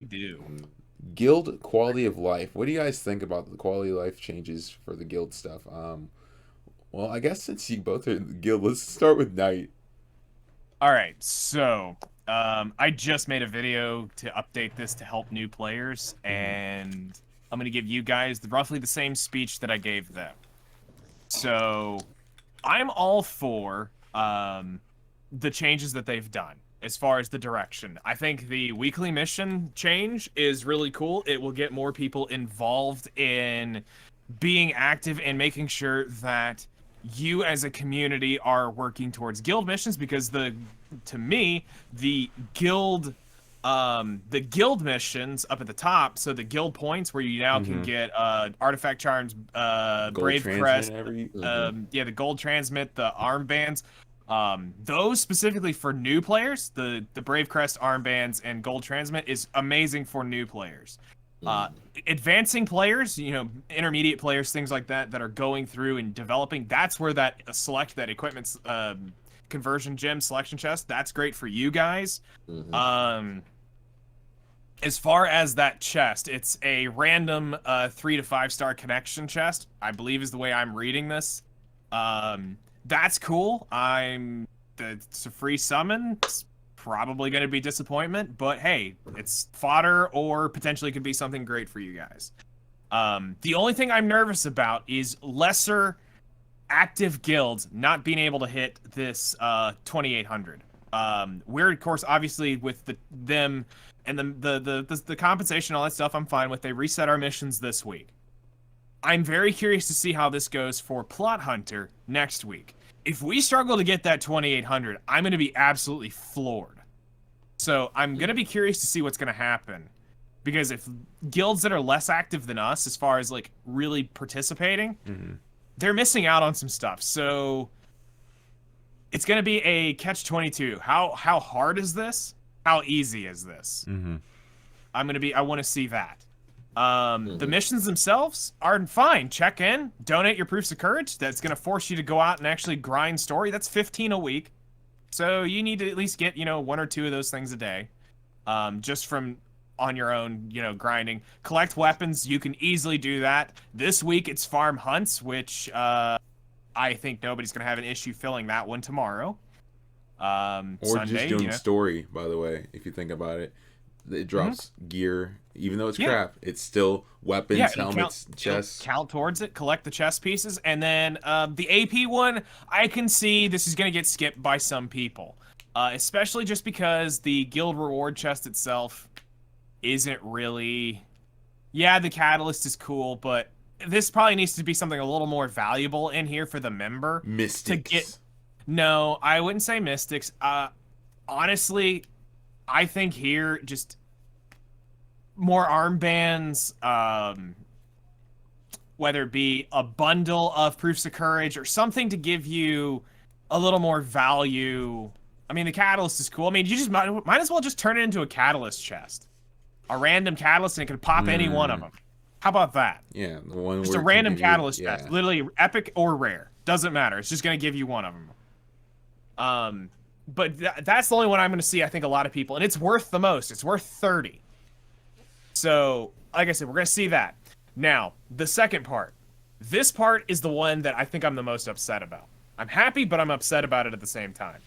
do. Guild quality of life. What do you guys think about the quality of life changes for the guild stuff? Well, I guess since you both are in the guild, let's start with Knight. All right, so I just made a video to update this to help new players, Hmm. and I'm gonna give you guys roughly the same speech that I gave them. So I'm all for the changes that they've done as far as the direction. I think the weekly mission change is really cool. It will get more people involved in being active and making sure that you as a community are working towards guild missions because to me the guild missions up at the top, so the guild points where you now can Hmm. get artifact charms, Gold brave transmit crest, every. yeah, the gold transmit, the armbands, those specifically for new players, the brave crest armbands and gold transmit is amazing for new players. uh Advancing players, intermediate players, things like that are going through and developing, that's where that equipment conversion gem selection chest, that's great for you guys. Hmm. um as far as that chest, it's a random 3 to 5 star connection chest, I believe is the way I'm reading this. That's cool. It's a free summon. It's probably going to be disappointment, but hey, it's fodder or potentially could be something great for you guys. The only thing I'm nervous about is lesser active guilds not being able to hit this 2800. We're of course obviously with them and the compensation, all that stuff, I'm fine with. They reset our missions this week. I'm very curious to see how this goes for Plot Hunter next week. If we struggle to get that 2800, I'm going to be absolutely floored. So I'm going to be curious to see what's going to happen. Because if guilds that are less active than us, as far as like really participating, Hmm. they're missing out on some stuff. So it's going to be a catch-22. How hard is this? How easy is this? Hmm. I want to see that. The Hmm. missions themselves are fine. Check in, donate your proofs of courage. That's going to force you to go out and actually grind story. That's 15 a week. So you need to at least get, 1 or 2 of those things a day. Just from on your own, grinding. Collect weapons. You can easily do that. This week it's farm hunts, which I think nobody's going to have an issue filling that one tomorrow. Or just Sunday, doing story. By the way, if you think about it, it Mhm. drops gear, even though it's Yeah. crap. It's still Yeah, weapons, helmets, it'll chests. count towards it. Collect the chest pieces, and then the AP one, I can see this is gonna get skipped by some people, especially just because the guild reward chest itself isn't really. Yeah, the catalyst is cool, but this probably needs to be something a little more valuable in here for the member to get. Mystics. No, I wouldn't say mystics. Honestly, I think here just more armbands, whether it be a bundle of proofs of courage or something to give you a little more value. I mean, the catalyst is cool. I mean, you just might as well just turn it into a catalyst chest, a random catalyst, and it could pop any one of Mm, them. How about that? yeah, the one Just where a it can random give you. catalyst chest, Yeah. literally epic or rare, doesn't matter. It's just gonna give you one of them. But that's the only one I'm gonna see. I think a lot of people, and it's worth the most. It's worth 30. So, like I said, we're gonna see that. Now, the second part. This part is the one that I think I'm the most upset about. I'm happy, but I'm upset about it at the same time.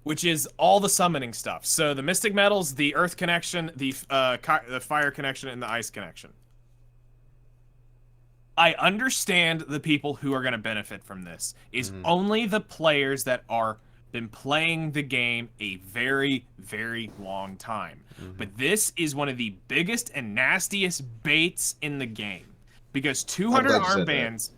Which is all the summoning stuff. So the Mystic Metals, the Earth connection, the Fire connection, and the Ice connection. I understand the people who are going to benefit from this. Is Hmm. only the players that are been playing the game a very, very long time. Hmm. But this is one of the biggest and nastiest baits in the game because I'm glad you said that.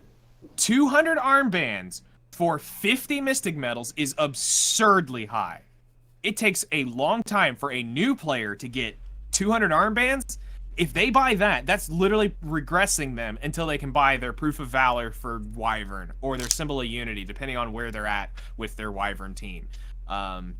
200 armbands for 50 Mystic Metals is absurdly high. It takes a long time for a new player to get 200 armbands. If they buy that, that's literally regressing them until they can buy their Proof of Valor for Wyvern or their Symbol of Unity, depending on where they're at with their Wyvern team.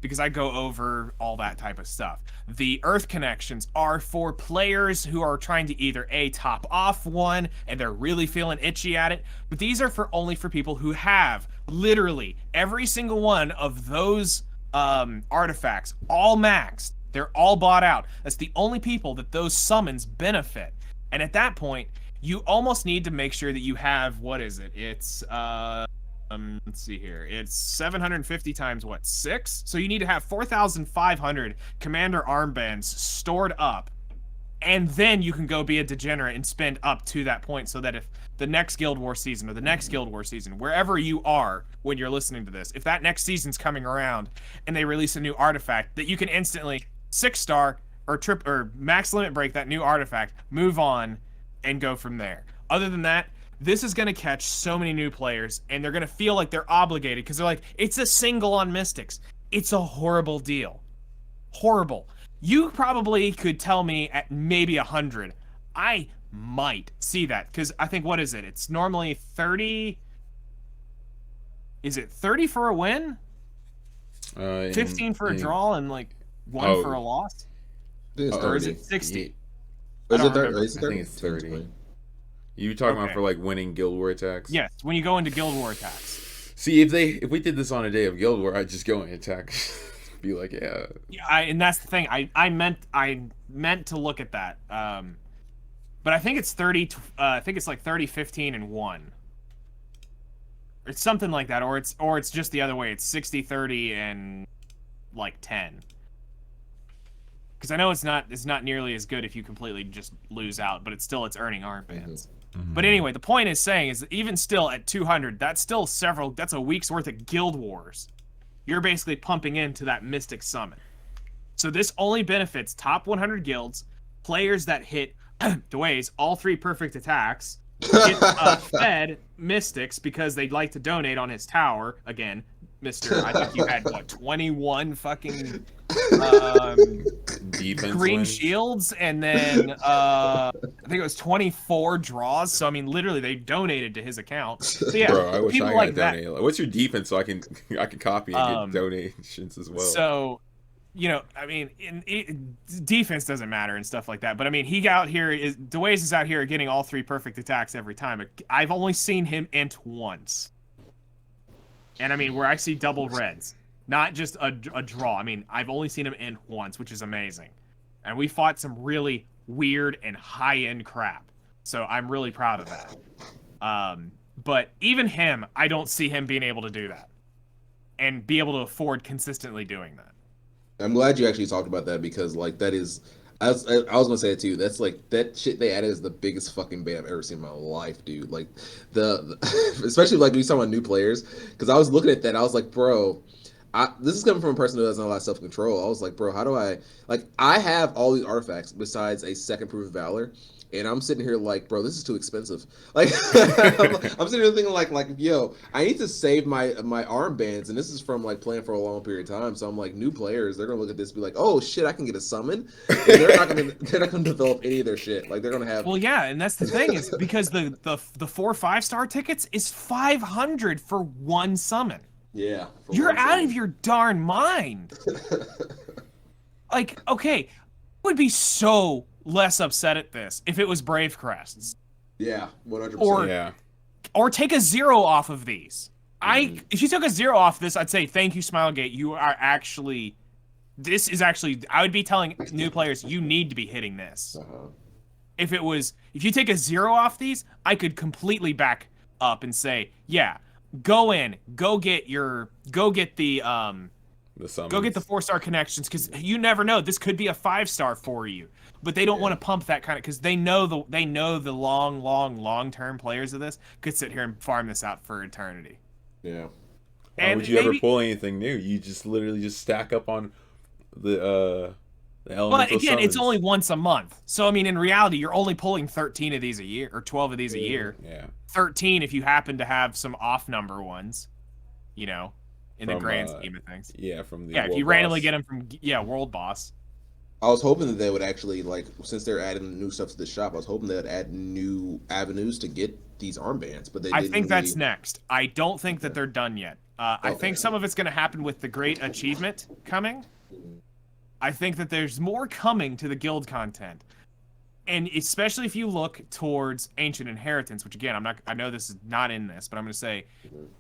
Because I go over all that type of stuff. The Earth connections are for players who are trying to either A, top off one, and they're really feeling itchy at it, but these are only for people who have literally every single one of those artifacts all maxed They're all bought out. That's the only people that those summons benefit. And at that point, you almost need to make sure that you have, what is it? It's let's see here. It's 750 times what? 6? So you need to have 4,500 commander armbands stored up. And then you can go be a degenerate and spend up to that point so that if the next Guild War season or the next Guild War season, wherever you are when you're listening to this, if that next season's coming around and they release a new artifact, that you can instantly 6-star or max limit break that new artifact, move on, and go from there. Other than that, this is going to catch so many new players, and they're going to feel like they're obligated because they're like, it's a single on Mystics. It's a horrible deal. Horrible. You probably could tell me at maybe 100. I might see that because I think, what is it? It's normally 30. Is it 30 for a win? 15 for a draw and like 1 for a loss? Or is it 60? I think it's 30. You talking about for like winning Guild War attacks? Yes, when you go into Guild War attacks. See, if we did this on a day of Guild War, I'd just go and attack. Be like, yeah. And that's the thing. I meant to look at that. But I think it's 30. I think it's like 30, 15, and 1. It's something like that, or it's just the other way. It's 60, 30, and like 10. Because I know it's not nearly as good if you completely just lose out, but it's earning armbands. Mm-hmm. But anyway, the point is that even still at 200, that's a week's worth of Guild Wars. You're basically pumping into that Mystic Summon. So this only benefits top 100 guilds, players that hit Dway's all 3 perfect attacks, get fed Mystics because they'd like to donate on his tower. Again, Mr. I think you had, 21 fucking green wins. shields, and then I think it was 24 draws. So I mean, literally, they donated to his account. So yeah, bro, I wish people I like got that. donate. What's your defense so I can copy and get donations as well? So, I mean, defense doesn't matter and stuff like that. But I mean, Dwayne is out here getting all 3 perfect attacks every time. I've only seen him int once. And I mean, where I see double reds, not just a draw. I mean, I've only seen him int once, which is amazing. And we fought some really weird and high-end crap. So I'm really proud of that. But even him, I don't see him being able to do that. And be able to afford consistently doing that. I'm glad you actually talked about that because, like, that is... I was gonna say it too. That's like that shit they added is the biggest fucking ban I've ever seen in my life, dude. Like the especially like when you talk about new players, because I was looking at that, I was like, bro, this is coming from a person who doesn't have a lot of self control. I was like, bro, how do I have all these artifacts besides a second proof of valor, and I'm sitting here like, bro, this is too expensive. Like I'm sitting here thinking like, yo, I need to save my armbands, and this is from like playing for a long period of time. So I'm like, new players, they're gonna look at this and be like, oh shit, I can get a summon. And they're not gonna develop any of their shit. Like they're gonna have. Well, yeah, and that's the thing is because the 4 5-star tickets is 500 for 1 summon. Yeah. You're out of your darn mind. Like, okay, I would be so less upset at this if it was Brave Crests. Yeah, 100%. Or take a 0 off of these. If you took a 0 off this, I'd say thank you, Smilegate. You are actually. This is actually. I would be telling new players you need to be hitting this. If you take a 0 off these, I could completely back up and say, yeah, go in, go get the go get the 4-star connections because you never know. This could be a 5-star for you. But they don't want to pump that kind of because they know the long-term players of this could sit here and farm this out for eternity. Yeah. And would you ever pull anything new? You just literally stack up on the elemental But again, summons. it's only once a month. So I mean, in reality, you're only pulling 13 of these a year or 12 of these a year. Yeah. 13 if you happen to have some off number ones, in the grand scheme of things. Yeah, from the if you randomly get them from World Boss. I was hoping that they would actually, like, since they're adding new stuff to the shop, I was hoping they'd add new avenues to get these armbands. But I think that's next. I don't think that they're done yet. I think some of it's going to happen with the Great Achievement coming. I think that there's more coming to the guild content. And especially if you look towards Ancient Inheritance, which again, I know this is not in this, but I'm going to say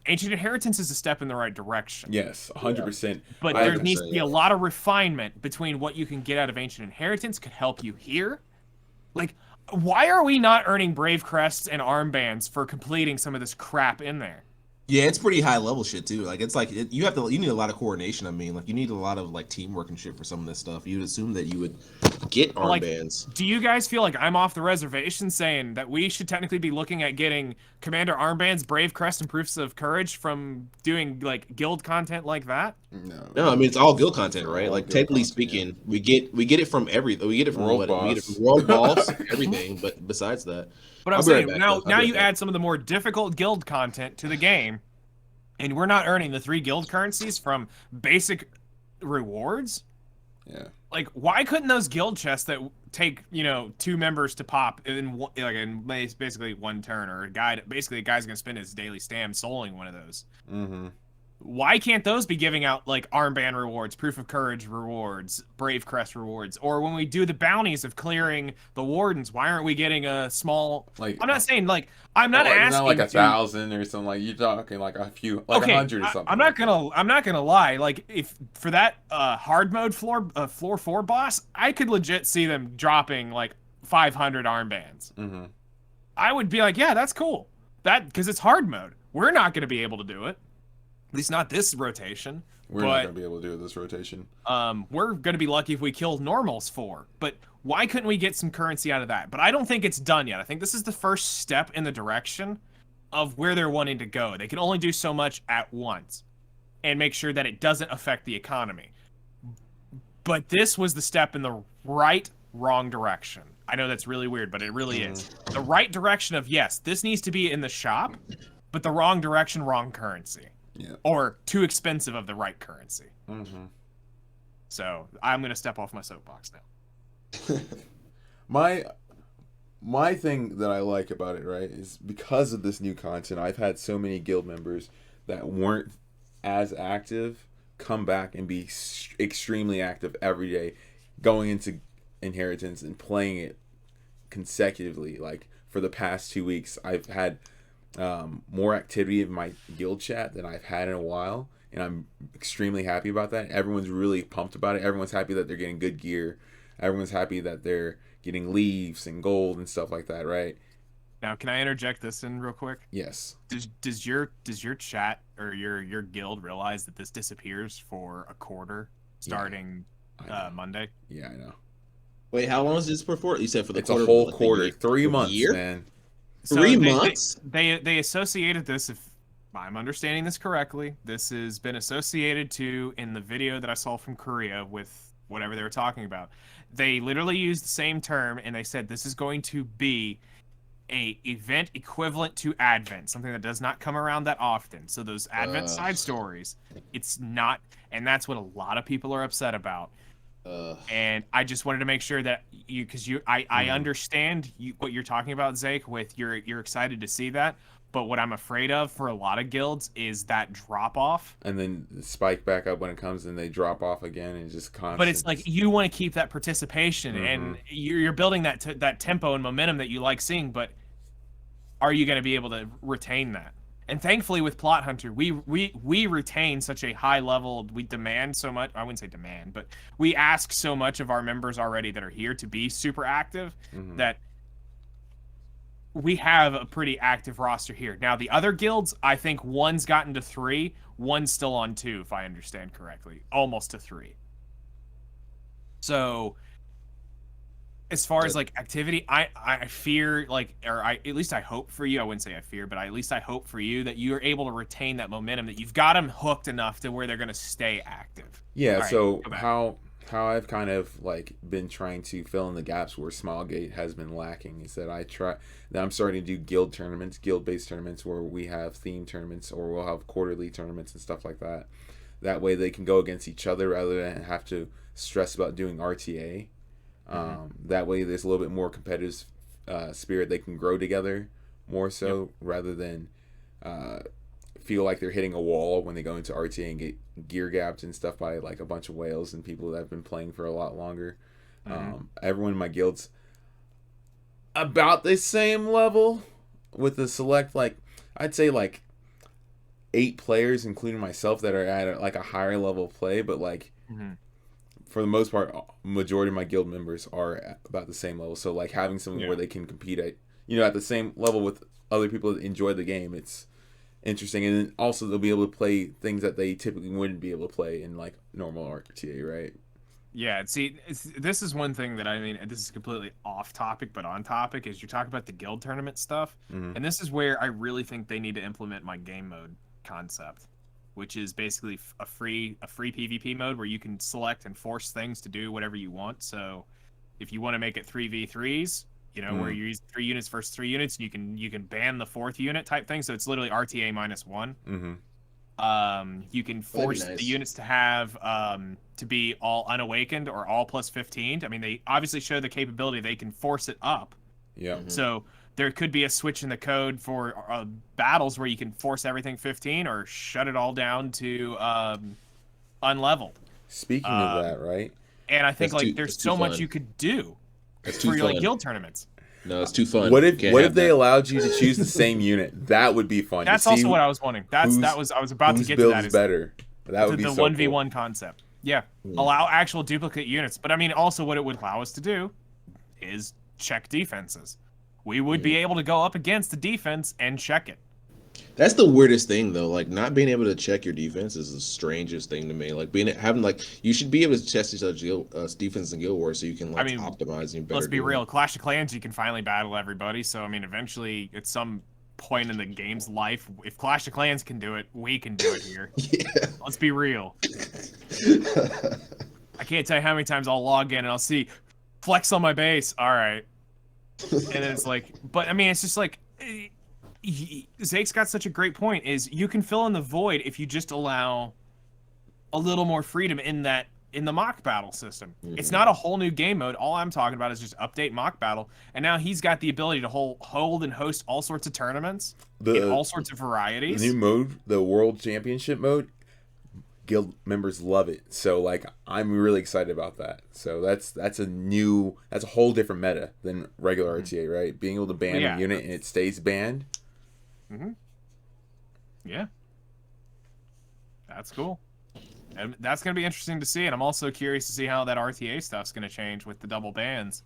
Ancient Inheritance is a step in the right direction. Yes, 100%. But I there needs to be a lot of refinement between what you can get out of Ancient Inheritance could help you here. Like, why are we not earning Brave Crests and armbands for completing some of this crap in there? Yeah, it's pretty high level shit too. Like it's like you need a lot of coordination. I mean, like you need a lot of like teamwork and shit for some of this stuff. You'd assume that you would get Like, armbands. do you guys feel like I'm off the reservation saying that we should technically be looking at getting Commander Armbands, Brave Crest, and Proofs of Courage from doing like guild content like that? No, I mean it's all guild content, right? Like guild technically content, speaking, we get it from we get it from World what? We get it Boss. from World Boss, everything. But besides that, But I'm I'll be right saying back, now guys. I'll be you right back. add some of the more difficult guild content to the game, and we're not earning the 3 guild currencies from basic rewards. Yeah. Like, why couldn't those guild chests that take 2 members to pop in basically one turn, or a guy's gonna spend his daily stam soloing one of those? Mm-hmm. Why can't those be giving out like armband rewards, proof of courage rewards, brave crest rewards? Or when we do the bounties of clearing the wardens, why aren't we getting a small, Like, I'm not saying like, I'm not like, asking not like to- 1,000 or something. Like you're talking like a few, like 100 or something. I'm not gonna lie. Like, if for that hard mode floor 4 boss, I could legit see them dropping like 500 armbands. Mm-hmm. I would be like, yeah, that's cool. That, because it's hard mode. We're not gonna be able to do it. At least not this rotation. We're not gonna be able to do this rotation. We're gonna be lucky if we kill normals 4. But why couldn't we get some currency out of that? But I don't think it's done yet. I think this is the first step in the direction of where they're wanting to go. They can only do so much at once and make sure that it doesn't affect the economy. But this was the step in the wrong direction. I know that's really weird, but it really is. The right direction of, yes, this needs to be in the shop, but the wrong direction, wrong currency. Yeah. Or too expensive of the right currency. Mm-hmm. So I'm gonna step off my soapbox now. My thing that I like about it, right, is because of this new content, I've had so many guild members that weren't as active come back and be extremely active every day, going into Inheritance and playing it consecutively. Like for the past 2 weeks, I've had more activity in my guild chat than I've had in a while, and I'm extremely happy about that. Everyone's really pumped about it. Everyone's happy that they're getting good gear. Everyone's happy that they're getting leaves and gold and stuff like that, right? Now, can I interject this in real quick? Yes. Does your chat or your guild realize that this disappears for a quarter starting Monday? Yeah, I know. Wait, how long is this for? You said for the It's quarter, a whole like, quarter, year? 3 For the months, year? man. So 3 months? They associated this, if I'm understanding this correctly, this has been associated to, in the video that I saw from Korea with whatever they were talking about. They literally used the same term, and they said this is going to be a event equivalent to Advent, something that does not come around that often. So those Advent side stories, it's not, and that's what a lot of people are upset about. And I just wanted to make sure that I understand what you're talking about, Zake, with you're excited to see that. But what I'm afraid of for a lot of guilds is that drop off. And then spike back up when it comes, and they drop off again, and just constant. But it's like you want to keep that participation, and you're building that tempo and momentum that you like seeing. But are you going to be able to retain that? And thankfully, with Plot Hunter, we retain such a high level. We demand so much. I wouldn't say demand, but we ask so much of our members already that are here to be super active that we have a pretty active roster here. Now, the other guilds, I think one's gotten to 3, one's still on 2, if I understand correctly, almost to 3. So, as far as like activity, I fear at least I hope for you. I wouldn't say I fear, but at least I hope for you that you are able to retain that momentum, that you've got them hooked enough to where they're going to stay active. Yeah. Right, So how I've kind of like been trying to fill in the gaps where Smilegate has been lacking is that I'm starting to do guild tournaments, guild-based tournaments where we have theme tournaments, or we'll have quarterly tournaments and stuff like that. That way they can go against each other rather than have to stress about doing RTA. That way there's a little bit more competitive spirit. They can grow together more so rather than feel like they're hitting a wall when they go into RTA and get gear gapped and stuff by like a bunch of whales and people that have been playing for a lot longer. Everyone in my guilds, about the same level with the select, like I'd say like 8 players, including myself, that are at like a higher level of play. But like for the most part, majority of my guild members are at about the same level. So like having someone where they can compete at at the same level with other people that enjoy the game, it's interesting. And then also they'll be able to play things that they typically wouldn't be able to play in like normal RTA, right? Yeah, see, this is one thing that I mean, this is completely off topic, but on topic, is you talk about the guild tournament stuff, and this is where I really think they need to implement my game mode concept, which is basically a free PvP mode where you can select and force things to do whatever you want. So, if you want to make it 3v3s, where you use 3 units versus 3 units, you can ban the 4th unit type thing. So it's literally RTA -1. You can force the units to have to be all unawakened or all plus 15. I mean, they obviously show the capability they can force it up. Yeah. So there could be a switch in the code for battles where you can force everything 15 or shut it all down to unleveled. Speaking of that, right? And I think there's so much you could do for your guild tournaments. No, it's too fun. What if they allowed you to choose the same unit? That would be fun. That's also what I was wondering. I was about to get to that. Whose build is better? That would be the so 1v1 concept. Yeah, allow actual duplicate units. But I mean, also what it would allow us to do is check defenses. We would be able to go up against the defense and check it. That's the weirdest thing, though. Like, not being able to check your defense is the strangest thing to me. Like, you should be able to test each other's defense in Guild Wars so you can optimize and better. Let's be real. Clash of Clans, you can finally battle everybody. So I mean, eventually, at some point in the game's life, if Clash of Clans can do it, we can do it here. Let's be real. I can't tell you how many times I'll log in and I'll see flex on my base. All right, and it's like, but I mean, it's just like. Zake's got such a great point, is you can fill in the void if you just allow a little more freedom in the mock battle system. It's not a whole new game mode. All I'm talking about is just update mock battle, and now he's got the ability to hold and host all sorts of tournaments in all sorts of varieties. The new mode, the World Championship mode, guild members love it. So like I'm really excited about that. So that's a whole different meta than regular RTA, right? Being able to ban a unit and it stays banned. Yeah, that's cool, and that's gonna be interesting to see. And I'm also curious to see how that RTA stuff's gonna change with the double bans.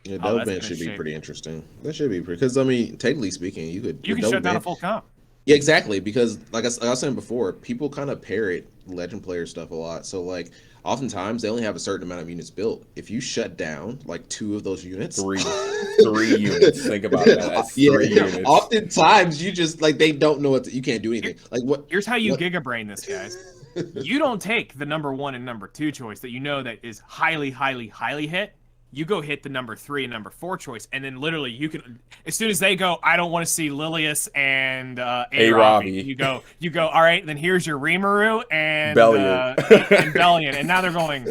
Yeah, double bans should be pretty interesting. That should be pretty, because I mean, technically speaking, you can shut down a full comp. Yeah, exactly. Because like I was saying before, people kind of parrot legend player stuff a lot. So like, oftentimes they only have a certain amount of units built. If you shut down like 2 of those units, three units. Think about that. That's 3 units. Oftentimes you just like they don't know you can't do anything. Like what? Here's how you giga brain this, guys. You don't take the number 1 and number 2 choice that you know that is highly, highly, highly hit. You go hit the number 3 and number 4 choice, and then literally you can, as soon as they go, I don't want to see Lilius and Aravi. You go. All right, then here's your Rimuru and Bellion, and now they're going.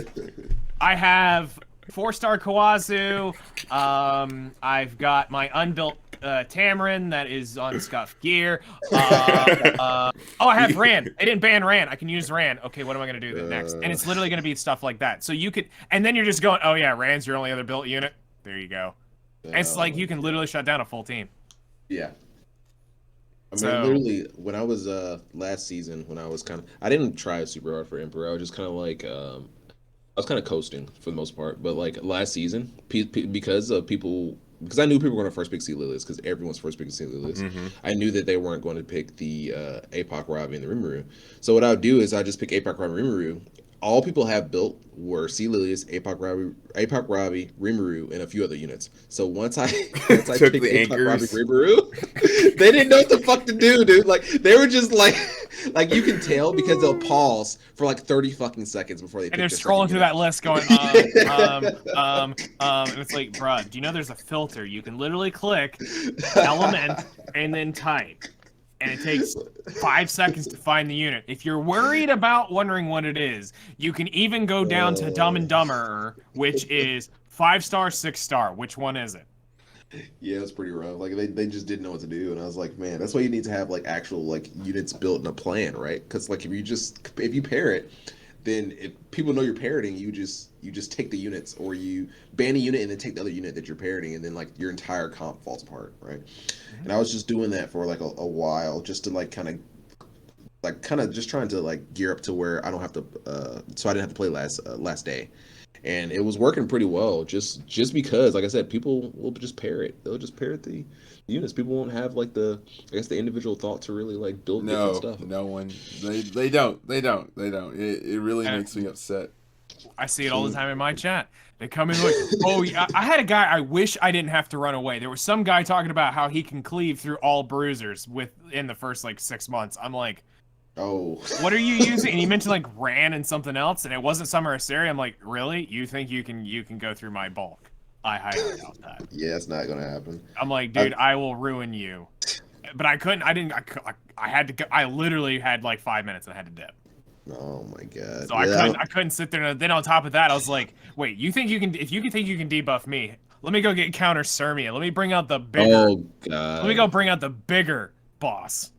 I have 4-star Kawazu. I've got my unbuilt Tamarin that is on scuffed gear. I have Ran. They didn't ban Ran. I can use Ran. Okay, what am I going to do next? And it's literally going to be stuff like that. So you could, and then you're just going, oh yeah, Ran's your only other built unit. There you go. And it's like you can literally shut down a full team. Yeah. I mean, literally, when I was last season, when I was I didn't try super hard for Emperor. I was just kind of like, I was kind of coasting for the most part. But like last season, because I knew people were going to first pick C. Lilius, because everyone's first picking C. Lilius. I knew that they weren't going to pick the APOC Ravi and the Rimuru. So what I would do is I just pick APOC Ravi, Rimuru. All people have built were C. Lilius, APOC Ravi, Rimuru, and a few other units. So once I picked APOC Ravi, Rimuru, they didn't know what the fuck to do, dude. Like they were just like you can tell because they'll pause for like 30 fucking seconds before they. And they're scrolling through that list, going, and it's like, bruh, do you know there's a filter? You can literally click element and then type. And it takes 5 seconds to find the unit. If you're worried about wondering what it is, you can even go down to Dumb and Dumber, which is 5-star, 6-star. Which one is it? Yeah, it's pretty rough. Like they just didn't know what to do, and I was like, man, that's why you need to have like actual like units built in a plan, right? Because like if you pair it, then if people know you're parroting, you just take the units, or you ban a unit and then take the other unit that you're parroting, and then like your entire comp falls apart, right? And I was just doing that for like a while, just to like kind of just trying to like gear up to where I don't have to, so I didn't have to play last day, and it was working pretty well. Just because, like I said, people will just parrot. They'll just parrot the units. People won't have like the individual thought to really like build different stuff. No one. They don't. It really makes me upset. I see it all the time in my chat. They come in like, oh, yeah. I had a guy, I wish I didn't have to run away. There was some guy talking about how he can cleave through all bruisers in the first like 6 months. I'm like, Oh, what are you using? And he mentioned like Ran and something else, and it wasn't Summer Asteria. I'm like, really? You think you can go through my bulk? I highly doubt that. yeah, it's not gonna happen. I'm like, dude, I will ruin you. But I couldn't. I had to go. I literally had like 5 minutes and I had to dip. Oh my god. So Yeah, I couldn't sit there. And then on top of that, I was like, wait, you think you can? If you can think you can debuff me, let me go get counter Sirmia. Let me bring out the bigger. Oh god. Let me go bring out the bigger boss.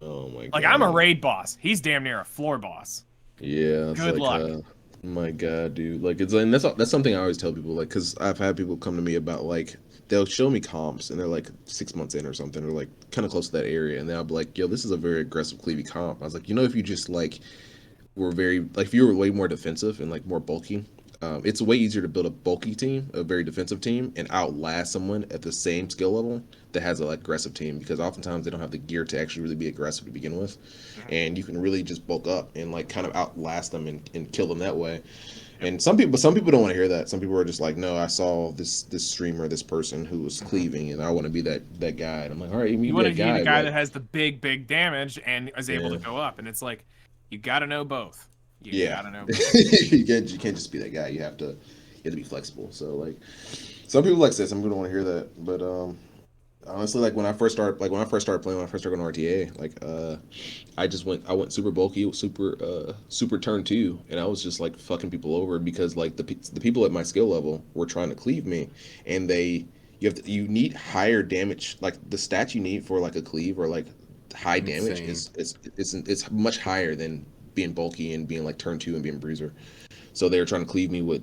Oh my god. Like I'm a raid boss. He's damn near a floor boss. Yeah. Good luck. My god, dude. Like it's, and that's something I always tell people, like, because I've had people come to me about like they'll show me comps and they're like 6 months in or something, or like kind of close to that area, and then I'll be like, yo, this is a very aggressive cleavy comp. I was like, if you just like were very like if you were way more defensive and like more bulky, it's way easier to build a bulky team, a very defensive team, and outlast someone at the same skill level that has a like aggressive team, because oftentimes they don't have the gear to actually really be aggressive to begin with, and you can really just bulk up and like kind of outlast them and kill them that way. And some people don't want to hear that. Some people are just like, no, I saw this streamer, this person who was cleaving, and I want to be that guy. And I'm like, all right, You want to be the guy but that has the big damage and is able to go up, and it's like, you gotta know both. You gotta know both. you can't just be that guy. You have to be flexible. So like, some people like that. Some people don't want to hear that. But honestly, like when I first started playing, when I first started going to RTA, like I went super bulky, super turn 2, and I was just like fucking people over, because like the people at my skill level were trying to cleave me, and you need higher damage, like the stats you need for like a cleave or like high damage it's much higher than being bulky and being like turn 2 and being bruiser. So they were trying to cleave me with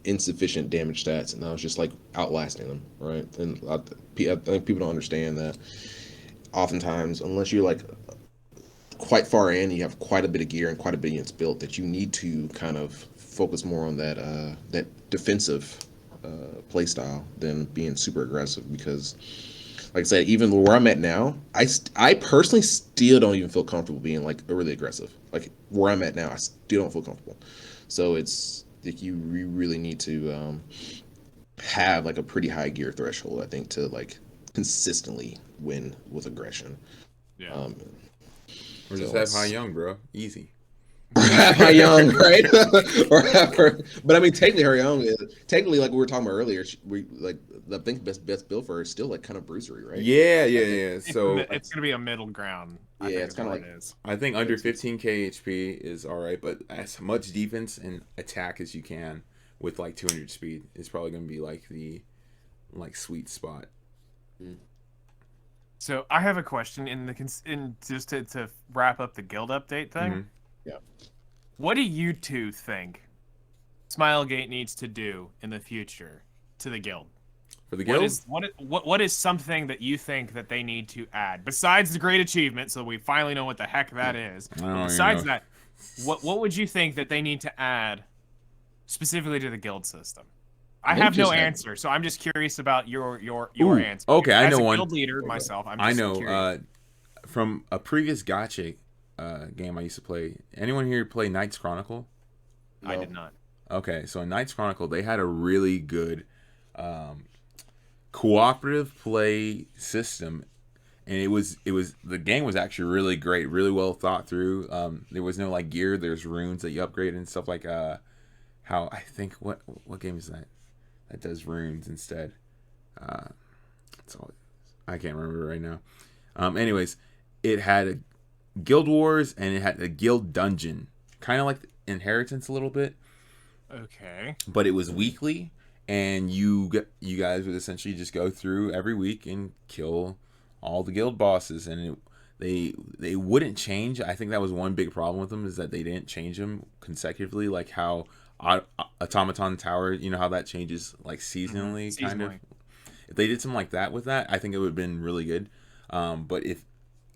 insufficient damage stats, and I was just like outlasting them, right? And I think people don't understand that oftentimes, unless you're like quite far in, you have quite a bit of gear and quite a bit of units built, that you need to kind of focus more on that defensive play style than being super aggressive. Because like I said, even where I'm at now, I personally still don't even feel comfortable being like really aggressive. Like where I'm at now, I still don't feel comfortable. So it's like you really need to have like a pretty high gear threshold, I think, to like consistently win with aggression. Yeah. Or just have Hwayoung, bro. Easy. Hwayoung, right? But I mean, technically, Hwayoung is technically, like we were talking about earlier. We like, I think best build for her is still like kind of bruisery, right? Yeah. So it's gonna be a middle ground. Yeah, it's kind of like, I think under 15k HP is all right, but as much defense and attack as you can with like 200 speed is probably gonna be like the sweet spot. So I have a question in just to wrap up the guild update thing. Mm-hmm. Yeah. What do you two think Smilegate needs to do in the future to the guild? For the guild? What is something that you think that they need to add besides the great achievement? So we finally know what the heck that is. But besides that, what would you think that they need to add specifically to the guild system? I have no answer, so I'm just curious about your answer. Okay, I know As a one. guild leader myself, I know. curious. From a previous gacha game I used to play. Anyone here play Knights Chronicle? No. I did not. Okay, so in Knights Chronicle, they had a really good cooperative play system, and it was the game was actually really great, really well thought through. There was no like gear. There's runes that you upgrade and stuff like how I think what game is that does runes instead? That's all. I can't remember right now. Anyways, it had a Guild Wars and it had a guild dungeon, kind of like Inheritance a little bit. Okay. But it was weekly, and you guys would essentially just go through every week and kill all the guild bosses, and they wouldn't change. I think that was one big problem with them, is that they didn't change them consecutively, like how Automaton Tower, you know how that changes like seasonally, kind of. Seasonally. If they did something like that with that, I think it would have been really good. But if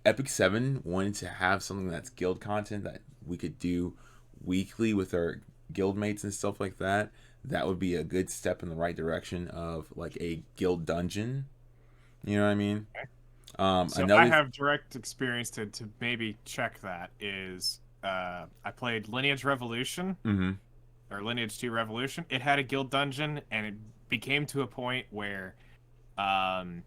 Epic 7 wanted to have something that's guild content that we could do weekly with our guild mates and stuff like that, that would be a good step in the right direction of like a guild dungeon. You know what I mean? So Another I have direct experience to maybe check that is I played Lineage Revolution Mhm. or Lineage 2 Revolution. It had a guild dungeon, and it became to a point where um,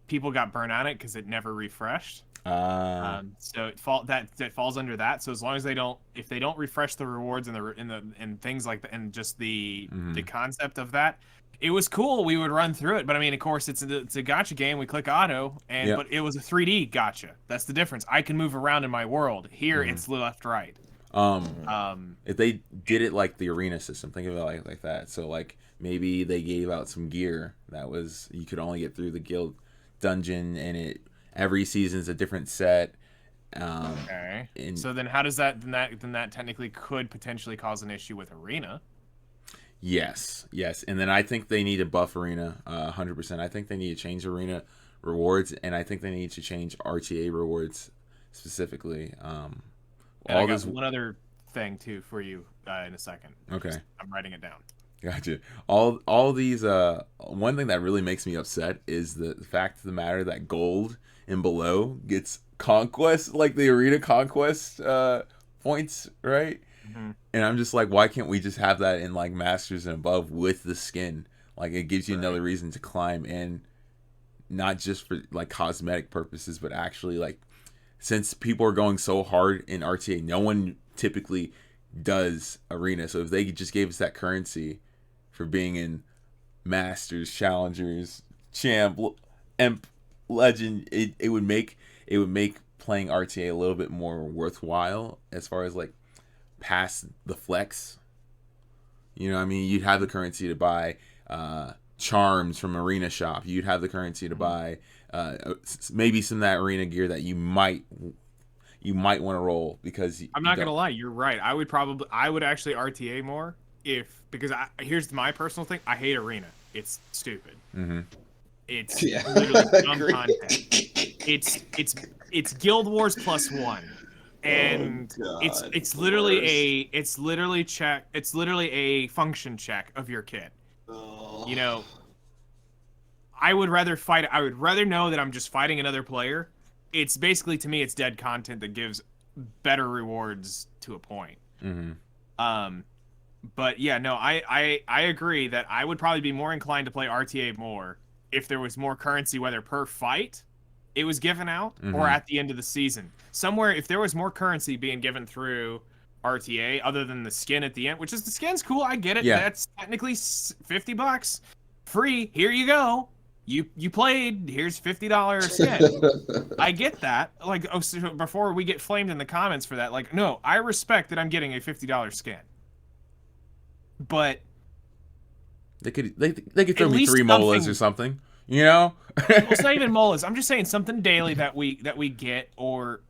people got burnt on it because it never refreshed. So that falls under that. So as long as if they don't refresh the rewards and things like that, and just the concept of that, it was cool. We would run through it, but I mean, of course, it's a gacha game. We click auto, but it was a 3D gacha. That's the difference. I can move around in my world. Here, it's left, right. If they did it like the arena system, think of it like that. So like maybe they gave out some gear that was you could only get through the guild dungeon, and it every season's a different set. Okay. And So then, how does that that technically could potentially cause an issue with arena? yes, and then I think they need to buff arena 100%. I think they need to change arena rewards, and I think they need to change RTA rewards specifically. And All I got this. one other thing too for you in a second. Okay. I'm writing it down. Gotcha. All these one thing that really makes me upset is the fact of the matter that gold and below gets conquest, like the arena conquest points, right? Mm-hmm. And I'm just like, why can't we just have that in like masters and above with the skin? Like it gives you another reason to climb, and not just for like cosmetic purposes, but actually like since people are going so hard in RTA, no one typically does arena. So if they just gave us that currency for being in masters, challengers, champ, imp, legend, it would make playing RTA a little bit more worthwhile as far as like past the flex. You know what I mean? You'd have the currency to buy charms from arena shop. You'd have the currency to buy maybe some of that arena gear that you might want to roll because I'm not gonna lie, you're right. I would actually RTA more because here's my personal thing. I hate arena. It's stupid. Mm-hmm. It's Yeah. literally dumb content. It's Guild Wars +1, and it's literally a function check of your kit. You know, I would rather know that I'm just fighting another player. It's basically, to me, it's dead content that gives better rewards to a point. Mm-hmm. But yeah, no, I agree that I would probably be more inclined to play RTA more if there was more currency, whether per fight it was given out or at the end of the season. Somewhere, if there was more currency being given through RTA other than the skin at the end, which is the skin's cool, I get it. Yeah. That's technically $50 free. Here you go. You played. Here's $50 skin. I get that. Like, so before we get flamed in the comments for that, like, no, I respect that I'm getting a $50 skin. But they could throw me least 3 molas or something, you know? well, it's not even molas. I'm just saying something daily that we get, or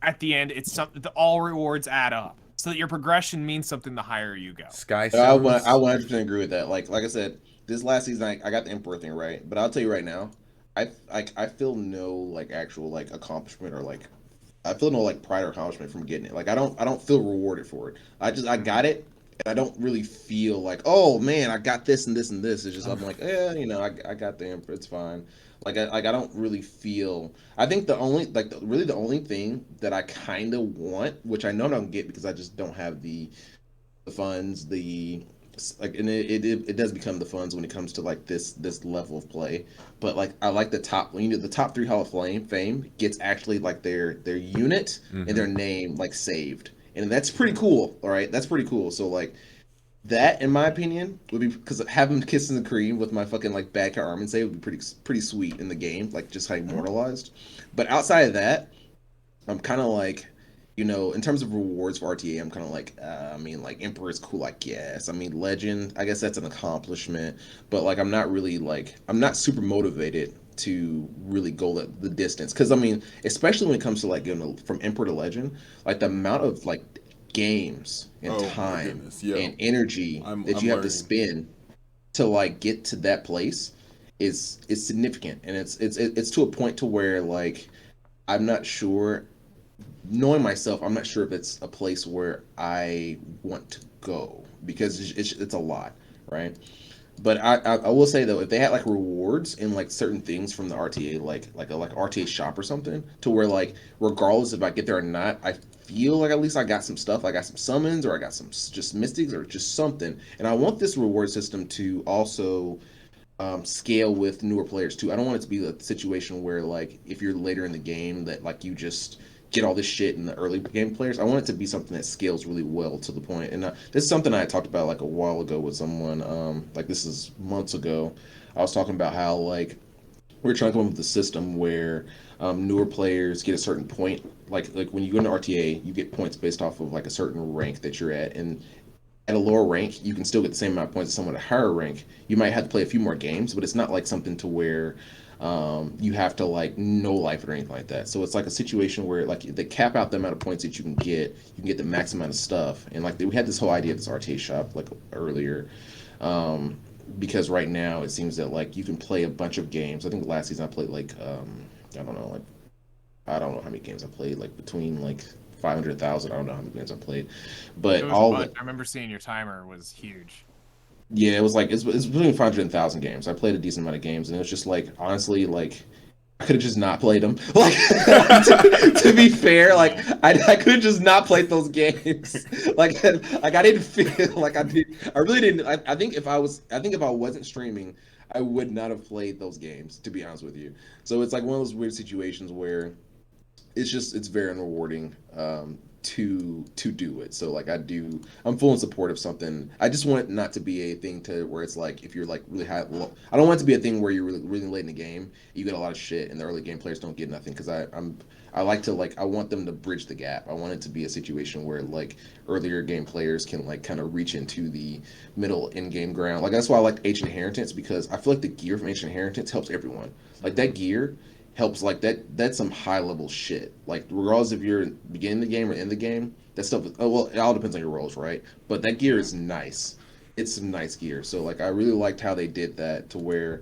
at the end, it's something. All rewards add up, so that your progression means something the higher you go. Sky I Stones. 100% agree with that. Like I said, this last season I got the Emperor thing right, but I'll tell you right now, I feel no like actual like accomplishment, or like I feel no like pride or accomplishment from getting it. Like I don't feel rewarded for it. I got it, and I don't really feel like, oh man, I got this and this and this. It's just I'm like, yeah, you know, I got the Emperor, it's fine. I don't really feel. I think the only really the only thing that I kind of want, which I know I don't get because I just don't have the funds, and it does become the funds when it comes to like this level of play. But like I like the top, the top 3 Hall of Fame gets actually like their unit and their name like saved, and that's pretty cool. All right, that's pretty cool. So like that, in my opinion, would be, because having Kisses and Cream with my fucking like bad Cat Armin save would be pretty sweet in the game, like just how immortalized. But outside of that, I'm kind of like, in terms of rewards for RTA, I'm kind of like, I mean, like Emperor is cool, I guess. I mean, Legend, I guess that's an accomplishment, but like I'm not really like, I'm not super motivated to really go the distance. Because I mean, especially when it comes to like going from Emperor to Legend, like the amount of like games and Oh my time goodness, yo, and energy I'm that you have to learning. spend to like get to that place is significant, and it's to a point to where like I'm not sure, knowing myself, I'm not sure if it's a place where I want to go because it's a lot, right? But I will say though, if they had like rewards in like certain things from the RTA, like a like RTA shop or something, to where like regardless if I get there or not, I feel like at least I got some stuff. I got some summons, or I got some just mystics, or just something. And I want this reward system to also scale with newer players too. I don't want it to be a situation where like if you're later in the game that like you just get all this shit in the early game players. I want it to be something that scales really well to the point. And this is something I talked about like a while ago with someone. Like this is months ago. I was talking about how like we're trying to come up with a system where newer players get a certain point. Like when you go into RTA, you get points based off of like a certain rank that you're at, and at a lower rank, you can still get the same amount of points as someone at a higher rank. You might have to play a few more games, but it's not like something to where you have to like no life it or anything like that. So it's like a situation where like they cap out the amount of points that you can get the max amount of stuff. And like we had this whole idea of this RTA shop like earlier, because right now it seems that like you can play a bunch of games. I think last season I played like I don't know, like I don't know how many games I played, like between like 500,000. I don't know how many games I played, It but was a all bunch. the I remember seeing your timer was huge. yeah, it was like it's between 500 and 1,000 games. I played a decent amount of games, and it was just like honestly, like I could have just not played them. Like to be fair, like I could have just not played those games. Like I didn't feel like I did. I really didn't. I think if I wasn't streaming, I would not have played those games. To be honest with you, so it's like one of those weird situations where it's very unrewarding to do it. So like I'm full in support of something. I just want it not to be a thing to where it's like if you're like really high. I don't want it to be a thing where you're really late in the game, you get a lot of shit, and the early game players don't get nothing. Because I like to like I want them to bridge the gap. I want it to be a situation where like earlier game players can like kind of reach into the middle in game ground. Like that's why I like Ancient Inheritance, because I feel like the gear from Ancient Inheritance helps everyone. Like that gear helps like that's some high level shit. Like regardless if you're beginning the game or in the game, that stuff is, oh well, it all depends on your roles, right? But that gear is nice. It's some nice gear. So like I really liked how they did that to where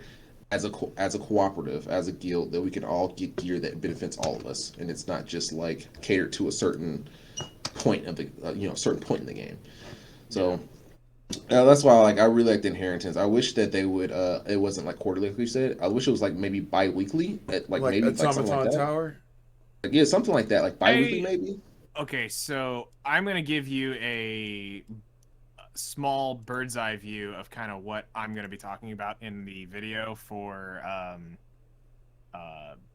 as a cooperative, as a guild, that we can all get gear that benefits all of us, and it's not just like catered to a certain point of the certain point in the game. So that's why like I really like the inheritance. I wish that they would it wasn't like quarterly like you said. I wish it was like maybe bi-weekly at like Like maybe like something like Automaton that. Tower. Like, yeah, something like that, like bi-weekly I maybe. Okay, so I'm gonna give you a small bird's eye view of kind of what I'm gonna be talking about in the video for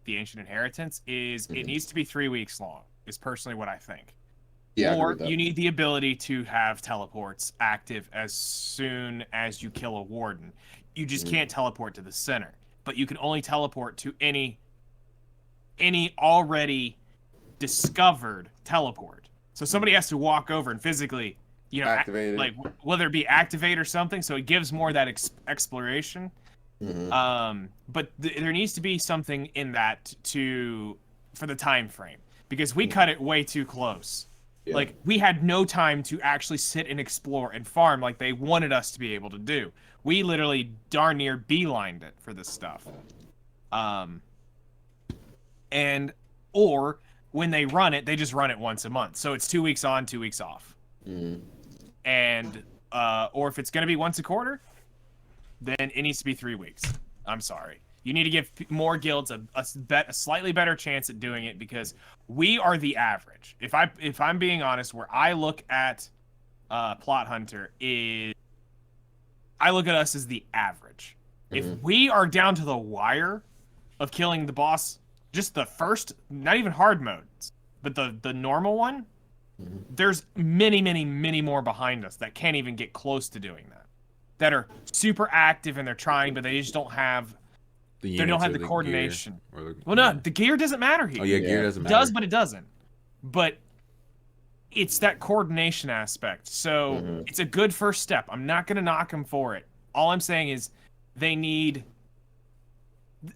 the Ancient Inheritance. Is it needs to be 3 weeks long? Is personally what I think. Yeah, I agree Or with that. you need the ability to have teleports active as soon as you kill a warden. You just can't teleport to the center, but you can only teleport to any already discovered teleport. So somebody has to walk over and physically, Activate it. like whether it be activate or something. So it gives more that exploration. But there needs to be something in that for the time frame, because we cut it way too close. Yeah. Like we had no time to actually sit and explore and farm like they wanted us to be able to do. We literally darn near beelined it for this stuff. And or when they run it, they just run it once a month. So it's 2 weeks on, 2 weeks off. And or if it's going to be once a quarter, then it needs to be 3 weeks. I'm sorry. You need to give more guilds a slightly better chance at doing it, because we are the average. If I'm being honest, where I look at Plot Hunter is, I look at us as the average. If we are down to the wire of killing the boss, just the first, not even hard modes, but the normal one, there's many more behind us that can't even get close to doing that. That are super active and they're trying, but they just don't have they don't have the coordination. Well, no, the gear doesn't matter here. Oh yeah, gear doesn't It matter. does, but it doesn't. But it's that coordination aspect. So it's a good first step. I'm not going to knock them for it. All I'm saying is they need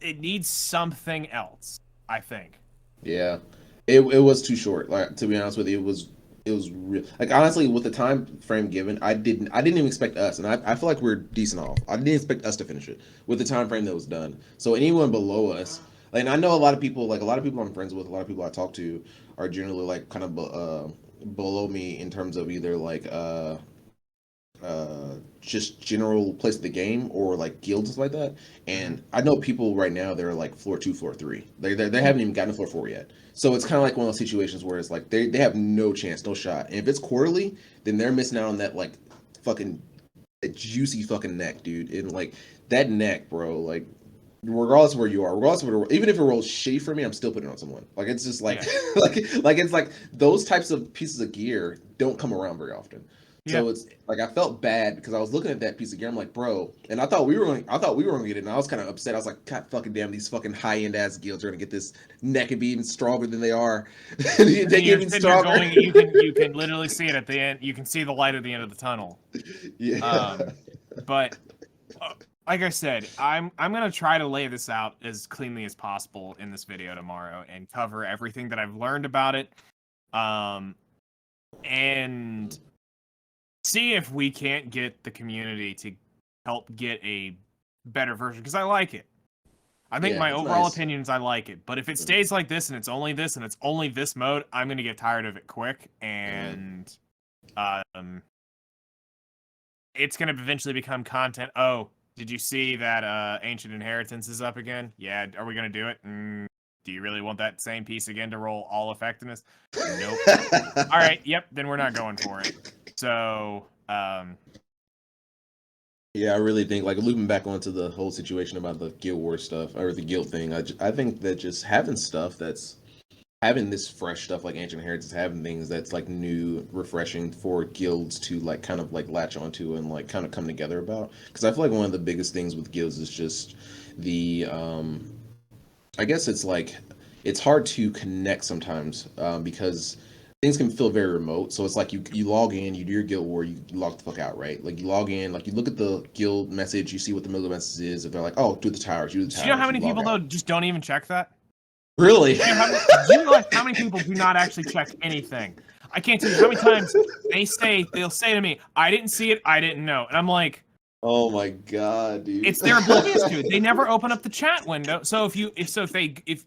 it needs something else, I think. Yeah, it was too short. Like, to be honest with you, it was real. Like, honestly, with the time frame given, I didn't even expect us, and I feel like we're decent off. I didn't expect us to finish it with the time frame that was done. So anyone below us, like, and I know a lot of people, like a lot of people I'm friends with, a lot of people I talk to are generally like kind of below me in terms of either like just general place of the game or like guilds like that. And I know people right now they're like floor 2, floor 3. They haven't even gotten to floor 4 yet. So it's kind of like one of those situations where it's like they have no chance, no shot. And if it's quarterly, then they're missing out on that like fucking juicy fucking neck, dude. And like that neck, bro, like regardless of where you are, regardless of where, even if it rolls shitty for me, I'm still putting it on someone. Like it's just like like it's like those types of pieces of gear don't come around very often. Yeah. So it's like I felt bad because I was looking at that piece of gear. I'm like, bro, and I thought we were going to get it, and I was kind of upset. I was like, God fucking damn, these fucking high end ass guilds are going to get this neck and be even stronger than they are. They get even stronger. You can literally see it at the end. You can see the light at the end of the tunnel. Yeah. But like I said, I'm gonna try to lay this out as cleanly as possible in this video tomorrow and cover everything that I've learned about it, and see if we can't get the community to help get a better version, because I like it. I think Yeah, my it's overall nice. opinion is I like it, but if it stays like this and it's only this mode, I'm gonna get tired of it quick, and it's gonna eventually become content. Oh, did you see that Ancient Inheritance is up again? Yeah, are we gonna do it? Do you really want that same piece again to roll all effectiveness? Nope. All right, yep, then we're not going for it. So, Yeah, I really think like looping back onto the whole situation about the Guild War stuff or the guild thing. I think that just having stuff that's having this fresh stuff like Ancient Inheritance, having things that's like new, refreshing for guilds to like kind of like latch onto and like kind of come together about. Because I feel like one of the biggest things with guilds is just the I guess it's like it's hard to connect sometimes because things can feel very remote. So it's like you log in, you do your guild war, you log the fuck out, right? Like you log in, like you look at the guild message, you see what the middle message is. If they're like, oh, do the towers, do the do towers. you know how many log people though out. just don't even check that? Really? Do you realize how many people do not actually check anything? I can't tell you how many times they'll say to me, "I didn't see it, I didn't know," and I'm like, Oh my god, dude. they're oblivious to it. They never open up the chat window. So if you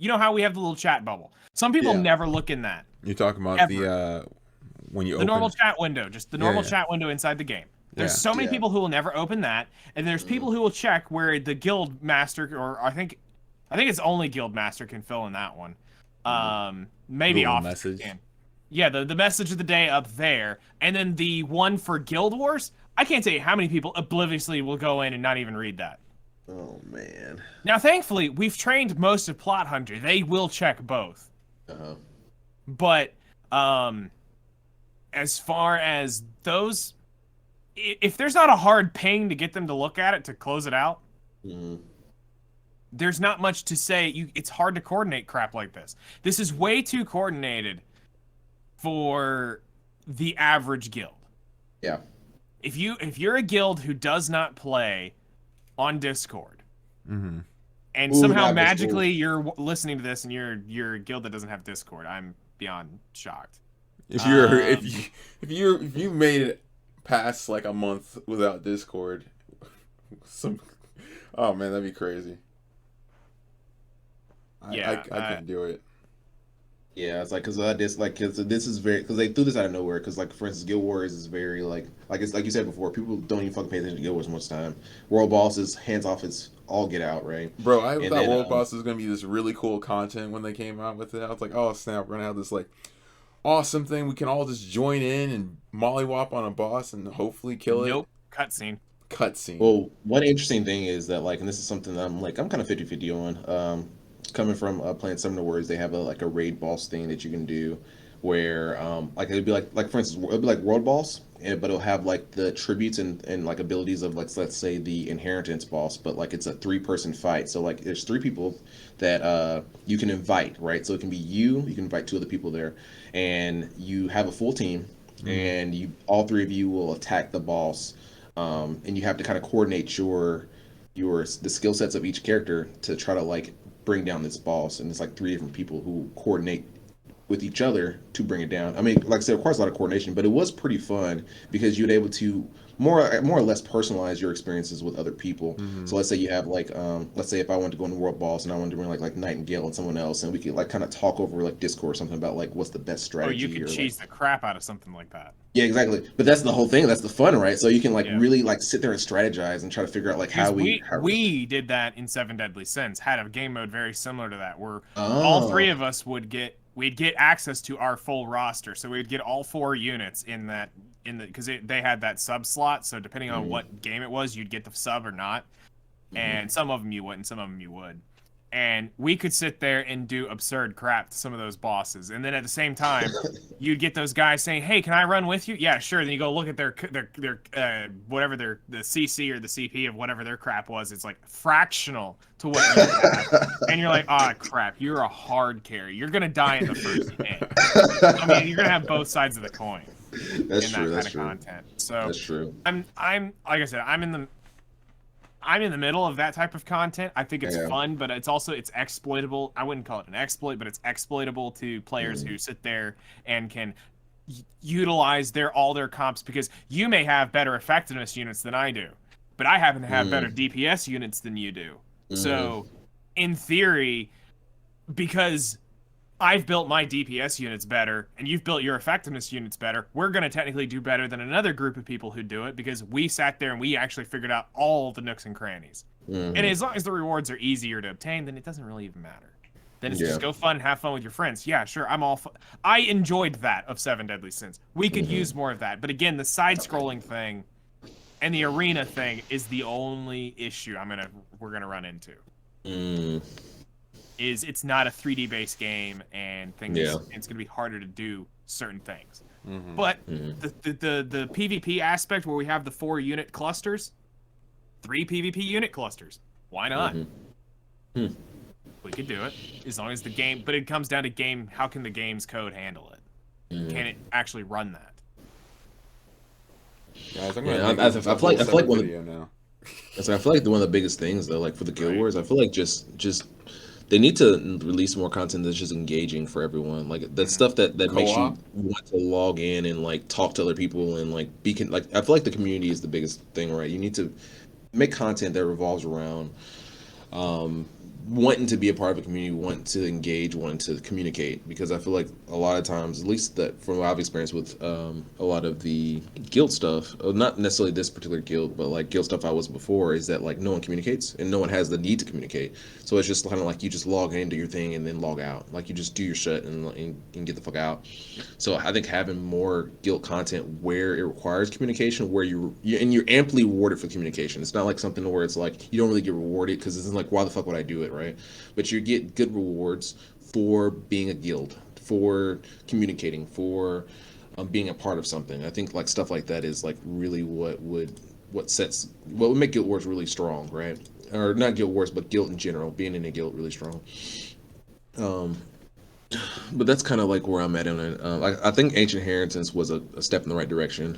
know how we have the little chat bubble, some people Yeah. never look in that. You're talking about Ever. the when you The open normal chat window, just the normal yeah. chat window inside the game. There's Yeah. so many Yeah. people who will never open that, and there's people who will check where the guild master, or I think it's only guild master can fill in that one. Maybe Little officer message. can. Yeah, the message of the day up there, and then the one for Guild Wars. I can't tell you how many people obliviously will go in and not even read that. Oh man. Now, thankfully, we've trained most of Plot Hunter. They will check both. Uh-huh. But as far as those, if there's not a hard ping to get them to look at it to close it out, there's not much to say. It's hard to coordinate crap like this. This is way too coordinated for the average guild. Yeah. If you're a guild who does not play on Discord, and somehow not magically you're listening to this and you're a guild that doesn't have Discord, I'm beyond shocked. If you're if you made it past like a month without Discord, oh man, that'd be crazy. I couldn't do it. Yeah, it's like because this is very because they threw this out of nowhere. Because like for instance, Guild Wars is very like it's like you said before, people don't even fucking pay attention to Guild Wars much time. World Boss is hands off, it's all get out, right? Bro, I And thought then, World Boss was gonna be this really cool content when they came out with it. I was like, oh snap, we're gonna have this like awesome thing. We can all just join in and mollywop on a boss and hopefully kill it. Nope. Cutscene. Well, one interesting thing is that like, and this is something that I'm kind of 50-50 on. Coming from playing Summoner Wars, they have a raid boss thing that you can do, where like it'd be like for instance, it'd be like World Boss, but it'll have like the tributes and like abilities of like let's say the Inheritance boss, but like it's a 3-person fight. So like there's 3 people that you can invite, right? So it can be you can invite 2 other people there, and you have a full team, and all 3 of you will attack the boss, and you have to kind of coordinate your the skill sets of each character to try to like bring down this boss, and it's like 3 different people who coordinate with each other to bring it down. I mean, like I said, it requires a lot of coordination, but it was pretty fun because you'd able to more or less personalize your experiences with other people. Mhm. So let's say you have like let's say if I wanted to go into World Boss and I wanted to bring like Nightingale and someone else, and we could like kind of talk over like Discord or something about like what's the best Oh, strategy. you could or, cheese like, the crap out of something like that. yeah, exactly. But that's the whole thing. That's the fun, right? So you can like Yeah. really like sit there and strategize and try to figure out like Because how we did that in Seven Deadly Sins. Had a game mode very similar to that, where all Oh. 3 of us we'd get access to our full roster. So we'd get all 4 units because they had that sub slot. So depending on what game it was, you'd get the sub or not. And some of them you wouldn't, some of them you would. And we could sit there and do absurd crap to some of those bosses. And then at the same time, you'd get those guys saying, "Hey, can I run with you?" Yeah, sure. Then you go look at their whatever the CC or the CP of whatever their crap was. It's like fractional to what you have. And you're like, "Ah, crap, you're a hard carry. You're going to die in the first hit." I mean, you're going to have both sides of the coin That's in true. that That's kind of true. content. So That's true. I'm like I said, I'm in the middle of that type of content. I think it's Yeah. fun, but it's exploitable. I wouldn't call it an exploit, but it's exploitable to players who sit there and can utilize all their comps, because you may have better effectiveness units than I do, but I happen to have better DPS units than you do. So, in theory, because I've built my DPS units better, and you've built your effectiveness units better, we're going to technically do better than another group of people who do it, because we sat there and we actually figured out all the nooks and crannies. And as long as the rewards are easier to obtain, then it doesn't really even matter. Then it's just go fun, have fun with your friends. Yeah, sure, I'm all I enjoyed that of Seven Deadly Sins. We could use more of that. But again, the side-scrolling thing and the arena thing is the only issue we're going to run into. Is it's not a 3D based game, and it's going to be harder to do certain things. But the PvP aspect, where we have the 4 unit clusters, 3 PvP unit clusters, why not? We could do it as long as the game. But it comes down to how can the game's code handle it? Can it actually run that? Guys, I'm Yeah, gonna I feel like one of video now. So I feel like one of the biggest things though, like for the Guild Wars, I feel like just they need to release more content that's just engaging for everyone. Like that stuff that makes you Co-op? want to log in and like talk to other people and like like I feel like the community is the biggest thing, right? You need to make content that revolves around wanting to be a part of a community, wanting to engage, wanting to communicate. Because I feel like a lot of times, at least that from what I've experienced with a lot of the guild stuff, not necessarily this particular guild, but like guild stuff I was before, is that like no one communicates and no one has the need to communicate. So it's just kind of like you just log into your thing and then log out. Like you just do your shit and get the fuck out. So I think having more guild content where it requires communication, where you're amply rewarded for communication. It's not like something where it's like you don't really get rewarded because it's like, why the fuck would I do it, right? But you get good rewards for being a guild, for communicating, for being a part of something. I think like stuff like that is like really what would make Guild Wars really strong, right? Or not Guild Wars, but guild in general, being in a guild really strong. But that's kind of like where I'm at in it. I think Ancient Inheritance was a step in the right direction.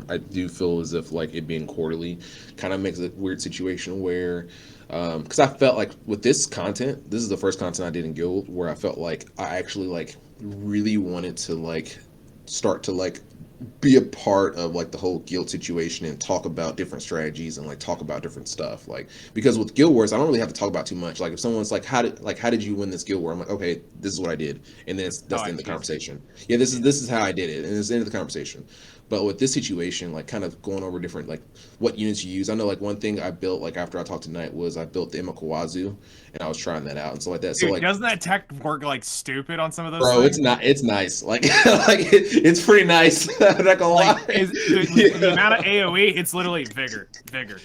I do feel as if like it being quarterly kind of makes a weird situation where, because I felt like with this content, this is the first content I did in Guild where I felt like I actually like really wanted to like start to like be a part of like the whole guild situation and talk about different strategies and like talk about different stuff, like because with Guild Wars I don't really have to talk about too much. Like if someone's like how did you win this Guild War, I'm like, okay, this is what I did, and then that's the end of the conversation. Yeah, this is how I did it, and it's the end of the conversation. But with this situation, like kind of going over different like what units you use. I know like one thing I built like after I talked tonight was I built the Imakawazu, and I was trying that out and stuff like that. Dude, so like, doesn't that tech work like stupid on some of those bro, things? it's nice. Like it's pretty nice. I'm not gonna lie. The amount of AoE, it's literally vigor. Yeah.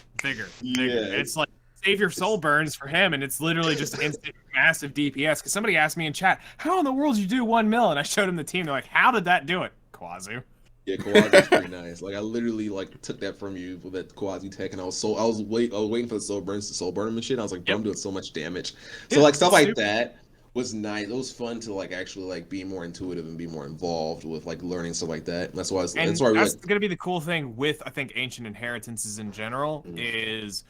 It's like save your soul burns for him, and it's literally just instant massive DPS. Because somebody asked me in chat, how in the world did you do 1 mil? And I showed him the team. They're like, how did that do it? Kwazu. Yeah, Kawazu's pretty nice. Like I literally like took that from you with that Kawazu tech, and I was waiting for the soul burns to soul burn him and shit. I was like, bro, I'm doing so much damage. So like stuff like that was nice. It was fun to like actually like be more intuitive and be more involved with like learning stuff like that. That's why that's why that's gonna be the cool thing with I think Ancient Inheritances in general is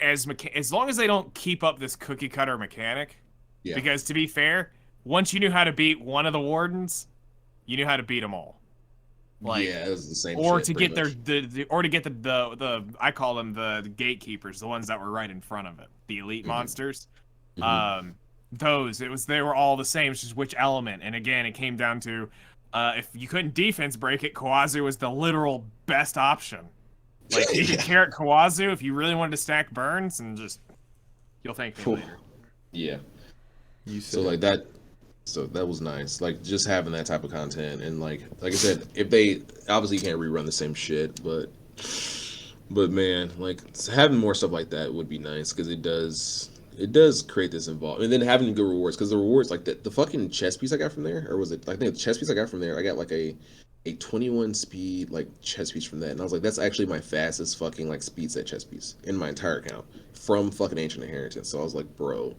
as long as they don't keep up this cookie cutter mechanic, Yeah. because to be fair, once you knew how to beat one of the wardens, you knew how to beat them all. Like, yeah, it was the same. or shit, to pretty get much. or to get the I call them the gatekeepers, the ones that were right in front of it, the elite monsters. Mhm. They were all the same. It's just which element. And again, it came down to if you couldn't defense break it, Kawazu was the literal best option. Like you could Yeah. carrot Kawazu if you really wanted to stack burns, and just you'll thank me Phew. later. Yeah. You So said like that. So that was nice. Like just having that type of content and like I said, if they obviously you can't rerun the same shit, but man, like having more stuff like that would be nice because it does create this involvement, and then having good rewards because the rewards like the fucking chess piece I got from there, or was it? I think the chess piece I got from there, I got like a 21 speed like chess piece from that, and I was like, that's actually my fastest fucking like speed set chess piece in my entire account from fucking Ancient Inheritance. So I was like, bro,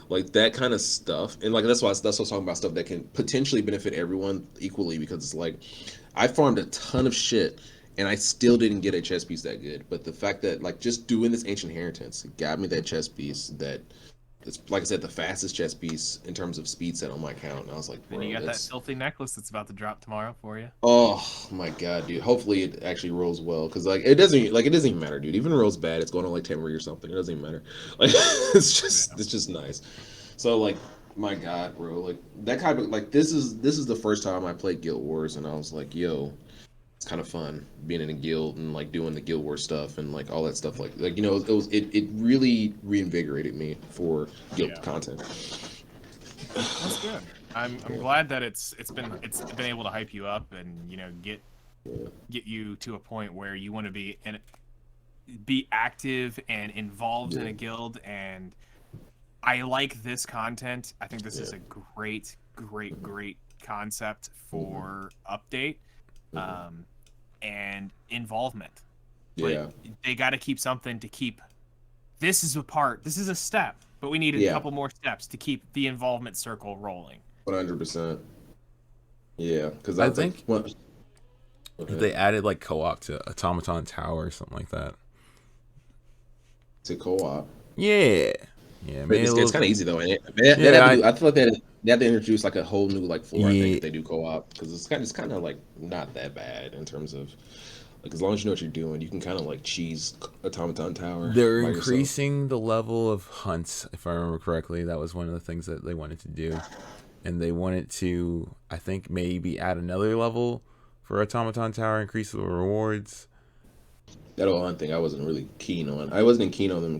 like that kind of stuff, and like that's what I'm talking about, stuff that can potentially benefit everyone equally because it's like I farmed a ton of shit and I still didn't get a chess piece that good. But the fact that like just doing this Ancient Inheritance got me that chess piece that it's like I said the fastest chess piece in terms of speed set on my account. And I was like, Then bro, you got that that's filthy necklace that's about to drop tomorrow for you. oh my god, dude. Hopefully it actually rolls well because it doesn't even matter, dude. Even if it rolls bad, it's going on like Temery or something. It doesn't even matter. Like it's just nice. So like my god, bro, like that kind of like this is the first time I played Guild Wars and I was like, yo, it's kind of fun being in a guild and like doing the Guild Wars stuff and like all that stuff like it really reinvigorated me for guild Yeah. content. That's good. I'm Yeah. glad that it's been able to hype you up and get you to a point where you want to be active and involved in Yeah. a guild. And I like this content. I think this is Yeah. a great concept for update and involvement. But Yeah. they got to keep something to keep. This is a step, but we need a Yeah. couple more steps to keep the involvement circle rolling. 100%. Yeah, because I I was like, think what? if they added like co-op to Automaton Tower or something like that. To co-op. Yeah, yeah, maybe a It's little. kind of easy though. And they Yeah, have to do, I feel like they have to introduce like a whole new like floor. I think yeah, if they do co-op because it's kind of like not that bad in terms of like as long as you know what you're doing, you can kind of like cheese Automaton Tower they're by yourself. increasing the level of hunts. If I remember correctly, that was one of the things that they wanted to do, and they wanted to, I think, maybe add another level for Automaton Tower, increase the rewards. That one thing I wasn't really keen on. I wasn't keen on them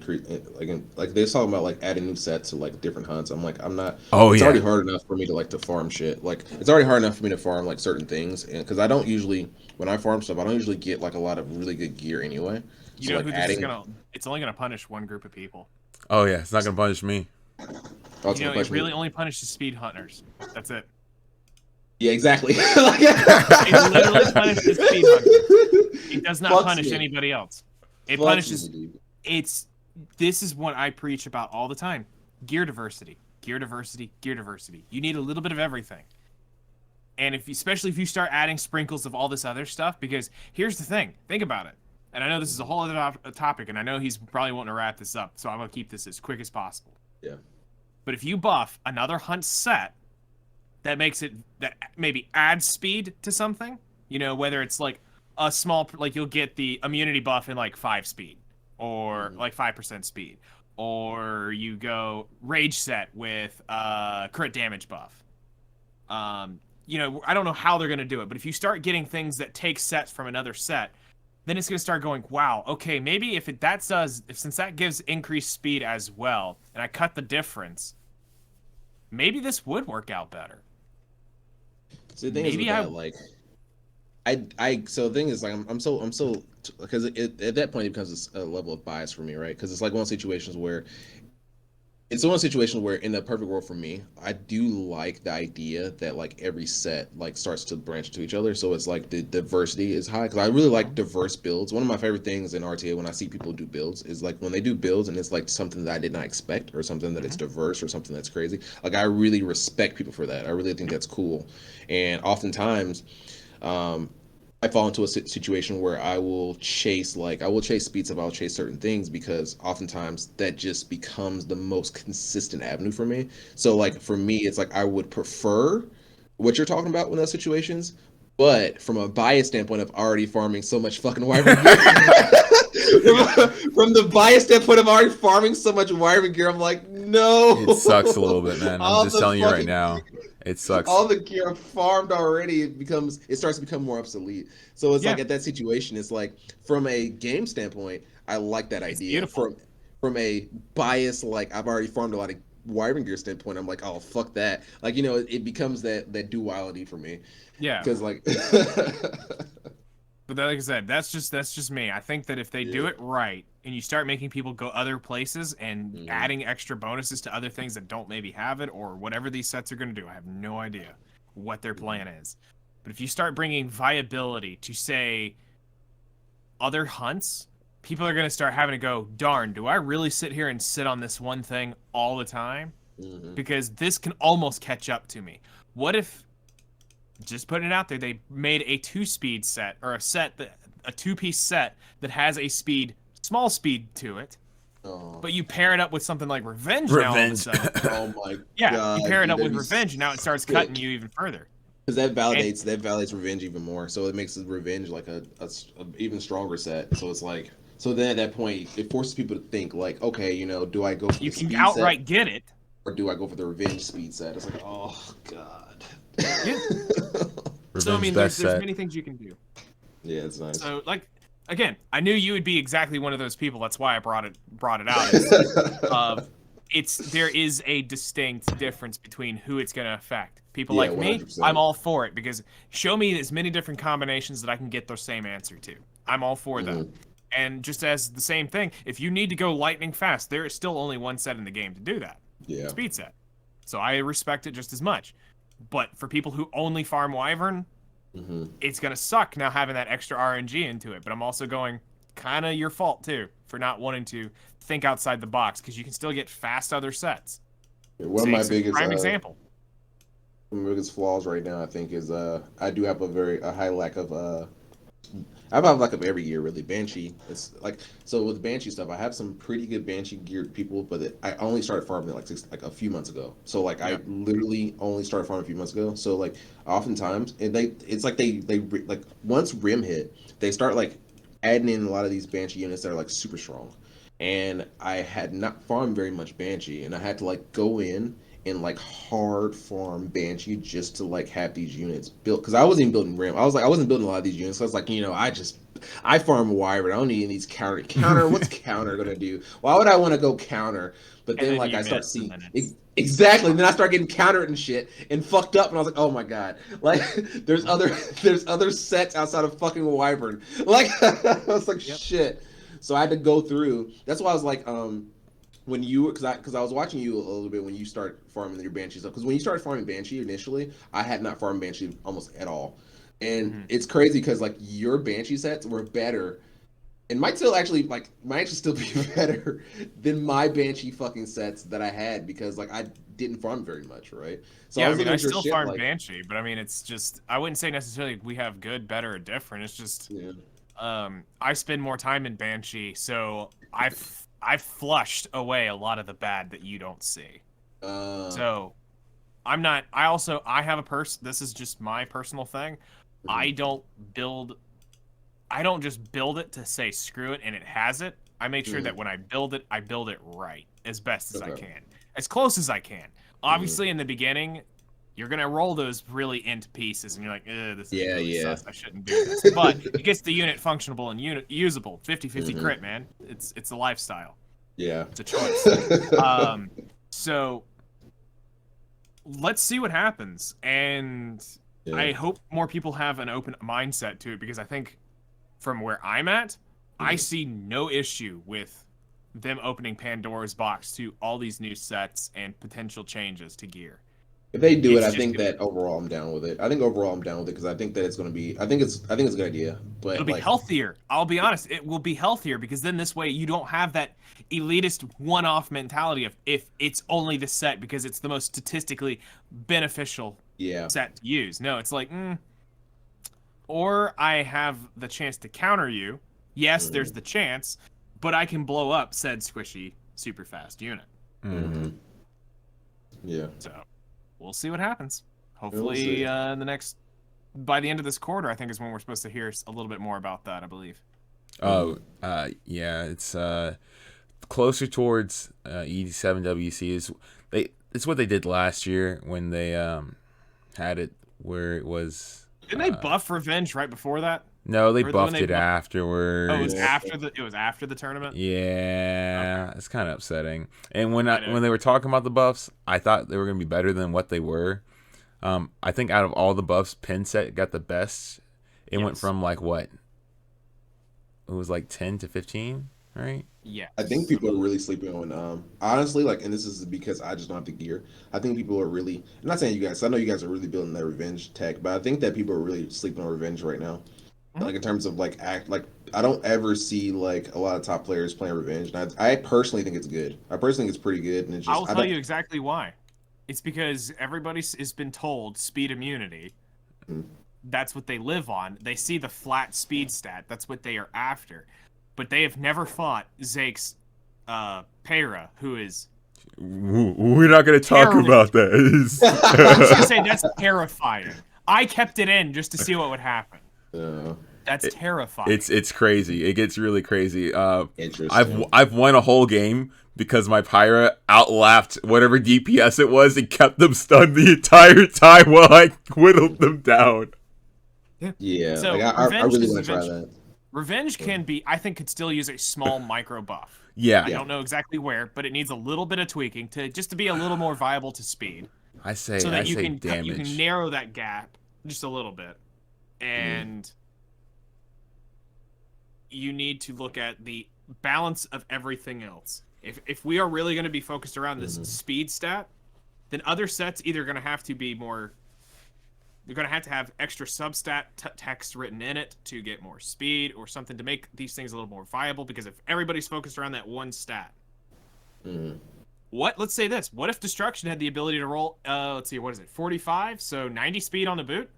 like they was talking about like adding new sets to like different hunts. I'm like I'm not. Oh It's already yeah, hard enough for me to like to farm shit. Like it's already hard enough for me to farm like certain things, and because I don't usually when I farm stuff, I don't usually get like a lot of really good gear anyway. You So know like who this is adding, gonna? It's only gonna punish one group of people. oh yeah. It's not gonna punish me. oh, it's gonna It push me. really only punishes speed hunters. That's it. Yeah, exactly. It literally punishes speed hunters. It does not Fucks punish me. anybody else. It Fucks punishes. me, dude. It's. This is what I preach about all the time: gear diversity, gear diversity, gear diversity. You need a little bit of everything. And especially if you start adding sprinkles of all this other stuff, because here's the thing: think about it. And I know this is a whole other topic, and I know he's probably wanting to wrap this up, so I'm gonna keep this as quick as possible. Yeah. But if you buff another hunt set that makes it that maybe adds speed to something, whether it's like a small, like you'll get the immunity buff in like 5 speed or like 5% speed, or you go rage set with crit damage buff. I don't know how they're gonna do it, but if you start getting things that take sets from another set, then it's gonna start going, wow, okay, maybe since that gives increased speed as well, and I cut the difference, maybe this would work out better. So the thing is with that, like, so the thing is like I'm so because at that point it becomes a level of bias for me, right? Because it's like one of those situations where in the perfect world for me, I do like the idea that like every set like starts to branch to each other, so it's like the diversity is high because I really like diverse builds. One of my favorite things in RTA when I see people do builds is like when they do builds and it's like something that I did not expect or something that it's diverse or something that's crazy. Like I really respect people for that. I really think that's cool, and oftentimes, um, I fall into a situation where I will chase speeds up, I'll chase certain things because oftentimes that just becomes the most consistent avenue for me. So like for me, it's like I would prefer what you're talking about in those situations, but from a bias standpoint of already farming so much fucking wyvern gear. From the bias standpoint of already farming so much wyvern gear, I'm like, no. It sucks a little bit, man. I'm All just the telling you right fucking now. It sucks. all the gear farmed already, it starts to become more obsolete. So it's Yeah. like at that situation, it's like from a game standpoint, I like that It's idea. beautiful. From a bias, like I've already farmed a lot of wyvern gear standpoint, I'm like, oh fuck that. Like, you know, it becomes that duality for me. Yeah. Because like But like I said, that's just me. I think that if they do Yeah. it right and you start making people go other places and Mhm. adding extra bonuses to other things that don't maybe have it or whatever these sets are going to do, I have no idea what their plan is. But if you start bringing viability to say other hunts, people are going to start having to go, darn, do I really sit here and sit on this one thing all the time? Mhm. Because this can almost catch up to me. What if, just putting it out there, they made a 2-speed set or a 2-piece set that has a small speed to it, Oh. but you pair it up with something like Revenge now all of a Revenge. sudden. Oh my Yeah, god. you pair it dude, up with that'd be Revenge and now it starts sick. cutting you even further. Because that validates revenge even more. So it makes revenge like a even stronger set. So it's like then at that point it forces people to think like, okay, you know, do I go for You the can speed outright set get it. or do I go for the revenge speed set? It's like, oh god. Yeah. Revenge So I mean, best there's set. many things you can do. Yeah, it's nice. So like, again, I knew you would be exactly one of those people. That's why I brought it out. There is a distinct difference between who it's going to affect. People Yeah, like me, 100%. I'm all for it because show me as many different combinations that I can get the same answer to. I'm all for that. Mhm. And just as the same thing, if you need to go lightning fast, there is still only one set in the game to do that. Yeah. Speed set. So I respect it just as much. But for people who only farm Wyvern, Mm-hmm. it's going to suck now having that extra RNG into it. But I'm also going, kind of your fault too, for not wanting to think outside the box because you can still get fast other sets. One of my biggest prime example. One of my biggest flaws right now, I think, is I do have a high lack of I have a lack of every gear really. Banshee, it's like so with Banshee stuff. I have some pretty good Banshee geared people, but I only started farming it like a few months ago. So like I literally only started farming a few months ago. So like oftentimes, and it's like they like once Rim hit, they start like adding in a lot of these Banshee units that are like super strong. And I had not farmed very much Banshee, and I had to like go in and like hard farm Banshee just to like have these units built because I wasn't even building Rim. I wasn't building a lot of these units. So I was like, you know, I farm Wyvern. I don't need any of these counter. What's counter gonna do? Why would I want to go counter? But then like I start seeing exactly. And then I start getting countered and shit and fucked up, and I was like, oh my god, like there's other sets outside of fucking Wyvern. Like I was like shit. So I had to go through. That's why I was like, when you because I was watching you a little bit when you start farming your Banshee stuff. Because when you started farming Banshee initially, I had not farmed Banshee almost at all, and it's crazy because like your Banshee sets were better, and might actually still be better than my Banshee fucking sets that I had because like I didn't farm very much, right? So yeah, I was I looking at your still shit, farm like, Banshee, but I mean, it's just I wouldn't say necessarily we have good, better, or different. It's just I spend more time in Banshee, so I've flushed away a lot of the bad that you don't see. So I'm not. I have this is just my personal thing. I don't just build it to say screw it and it has it. I make sure that when I build it right as best as I can, as close as I can. Obviously, in the beginning, you're gonna roll those really into pieces, and you're like, this is really sus. I shouldn't do this. But it gets the unit functional and usable. 50-50 crit, man. It's a lifestyle. Yeah, it's a choice. So let's see what happens, and I hope more people have an open mindset to it because I think from where I'm at, I see no issue with them opening Pandora's box to all these new sets and potential changes to gear. If they do it, I think that overall I'm down with it. I think overall I'm down with it because I think that it's going to be. I think it's a good idea. But it'll be healthier. I'll be honest, it will be healthier because then this way you don't have that elitist one-off mentality of if it's only the set because it's the most statistically beneficial set to use. No, it's like, or I have the chance to counter you. Yes, there's the chance, but I can blow up said squishy super fast unit. Mm-hmm. Yeah. So we'll see what happens. We'll Hopefully, see. in the next by the end of this quarter, I think is when we're supposed to hear a little bit more about that. I believe. Oh, yeah, it's closer towards E7WC is they. It's what they did last year when they had it where it was. Didn't they buff Revenge right before that? No, they Or when buffed they it buffed- afterwards. Oh, it was after the tournament. Yeah, it's kind of upsetting. And when I know. when they were talking about the buffs, I thought they were gonna be better than what they were. I think out of all the buffs, Pin Set got the best. It went Yes. from like what? It was like 10 to 15, right? Yeah. I think people are really sleeping on honestly, like, and this is because I just don't have the gear. I think people are really, I'm not saying you guys, I know you guys are really building that revenge tech, but I think that people are really sleeping on revenge right now. Like in terms of like I don't ever see like a lot of top players playing revenge. And I personally think it's good. I personally think it's pretty good, and it's just I'll tell you exactly why. It's because everybody has been told speed immunity. That's what they live on. They see the flat speed stat. That's what they are after. But they have never fought Zake's Peyra, who is. We're not gonna talk Terrible. about I was gonna that. say that's terrifying. I kept it in just to see what would happen. That's terrifying. It's crazy. It gets really crazy. Interesting. I've won a whole game because my Pyra outlapped whatever DPS it was and kept them stunned the entire time while I whittled them down. Yeah, So, like I revenge really is want to try eventually- that. Revenge can be, I think, could still use a small micro buff. Yeah, I don't know exactly where, but it needs a little bit of tweaking to be a little more viable to speed, I say so that I say you damage. can narrow that gap just a little bit, and you need to look at the balance of everything else. If we are really going to be focused around this speed stat, then other sets either going to have to be more. You're going to have extra substat text written in it to get more speed or something to make these things a little more viable. Because if everybody's focused around that one stat, let's say this: what if Destruction had the ability to roll? Let's see, what is it? 45, so 90 speed on the boot.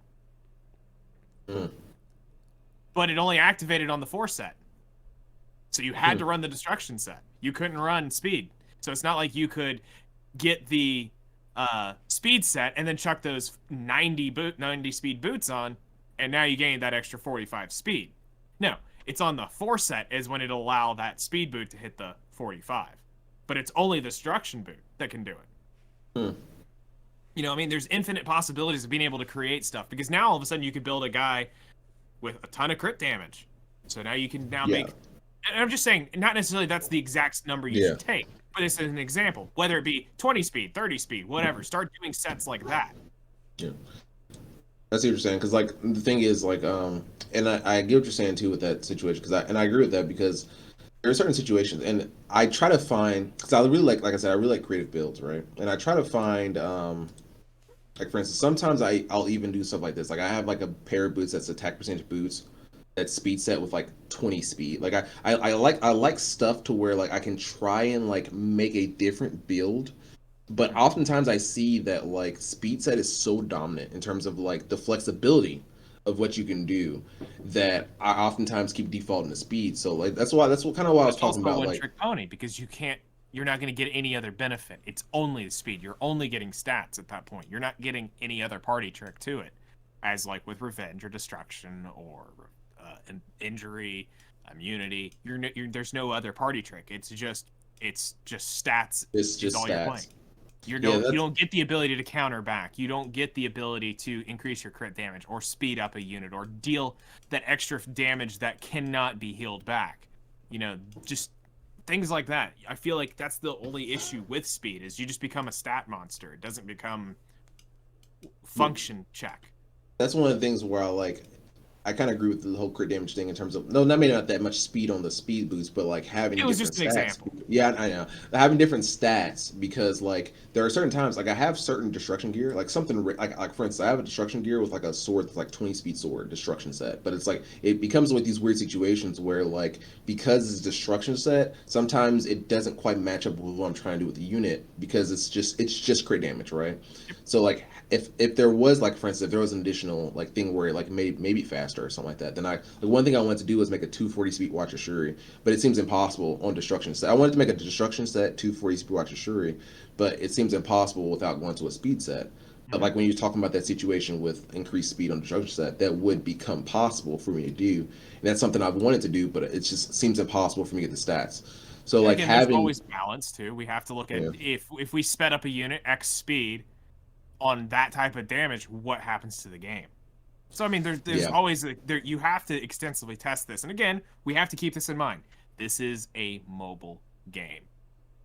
But it only activated on the 4 set. So you had to run the Destruction set. You couldn't run speed. So it's not like you could get the speed set and then chuck those 90 speed boots on, and now you gain that extra 45 speed. No, it's on the 4 set is when it'll allow that speed boot to hit the 45. But it's only the Destruction boot that can do it. You know, I mean, there's infinite possibilities of being able to create stuff, because now all of a sudden you could build a guy with a ton of crit damage. So now you can make. And I'm just saying, not necessarily that's the exact number you should take, but this is an example. Whether it be 20 speed, 30 speed, whatever, start doing sets like that. Yeah, that's what you're saying. Because like the thing is like and I get what you're saying too with that situation. Because I agree with that, because there are certain situations, and I try to find, because I really like I said, I really like creative builds, right? And I try to find like for instance, sometimes I'll even do stuff like this. Like I have like a pair of boots that's attack percentage boots, that's speed set with like 20 speed. Like I like stuff to where like I can try and like make a different build, but oftentimes I see that like speed set is so dominant in terms of like the flexibility of what you can do, that I oftentimes keep defaulting to speed. So like that's what kind of why I was It's talking also about one like trick pony, because you're not going to get any other benefit. It's only the speed. You're only getting stats at that point. You're not getting any other party trick to it, as like with Revenge or Destruction or injury, immunity. There's no other party trick. It's just stats. It's just all you're stats. playing. You that's- don't get the ability to counter back. You don't get the ability to increase your crit damage or speed up a unit or deal that extra damage that cannot be healed back. You know, just things like that. I feel like that's the only issue with speed, is you just become a stat monster. It doesn't become function check. That's one of the things where I kind of agree with the whole crit damage thing in terms of maybe not that much speed on the speed boost, but like having It was different just an stats. example. Yeah, I know, having different stats, because like there are certain times like I have certain destruction gear, like something like for instance I have a destruction gear with like a sword that's like 20 speed sword destruction set, but it's like it becomes with these weird situations where like because it's destruction set, sometimes it doesn't quite match up with what I'm trying to do with the unit, because it's just crit damage, right? So like if there was like for instance if there was an additional like thing where like maybe faster faster or something like that. Then the one thing I wanted to do was make a 240 speed Watcher Shuri, but it seems impossible on destruction set. I wanted to make a destruction set 240 speed Watcher Shuri, but it seems impossible without going to a speed set. But like when you're talking about that situation with increased speed on destruction set, that would become possible for me to do, and that's something I've wanted to do, but it just seems impossible for me to get the stats. So And like again, there's having always balance too. We have to look at yeah. if we sped up a unit X speed on that type of damage, what happens to the game? So I mean, there's Yeah. always you have to extensively test this, and again, we have to keep this in mind. This is a mobile game.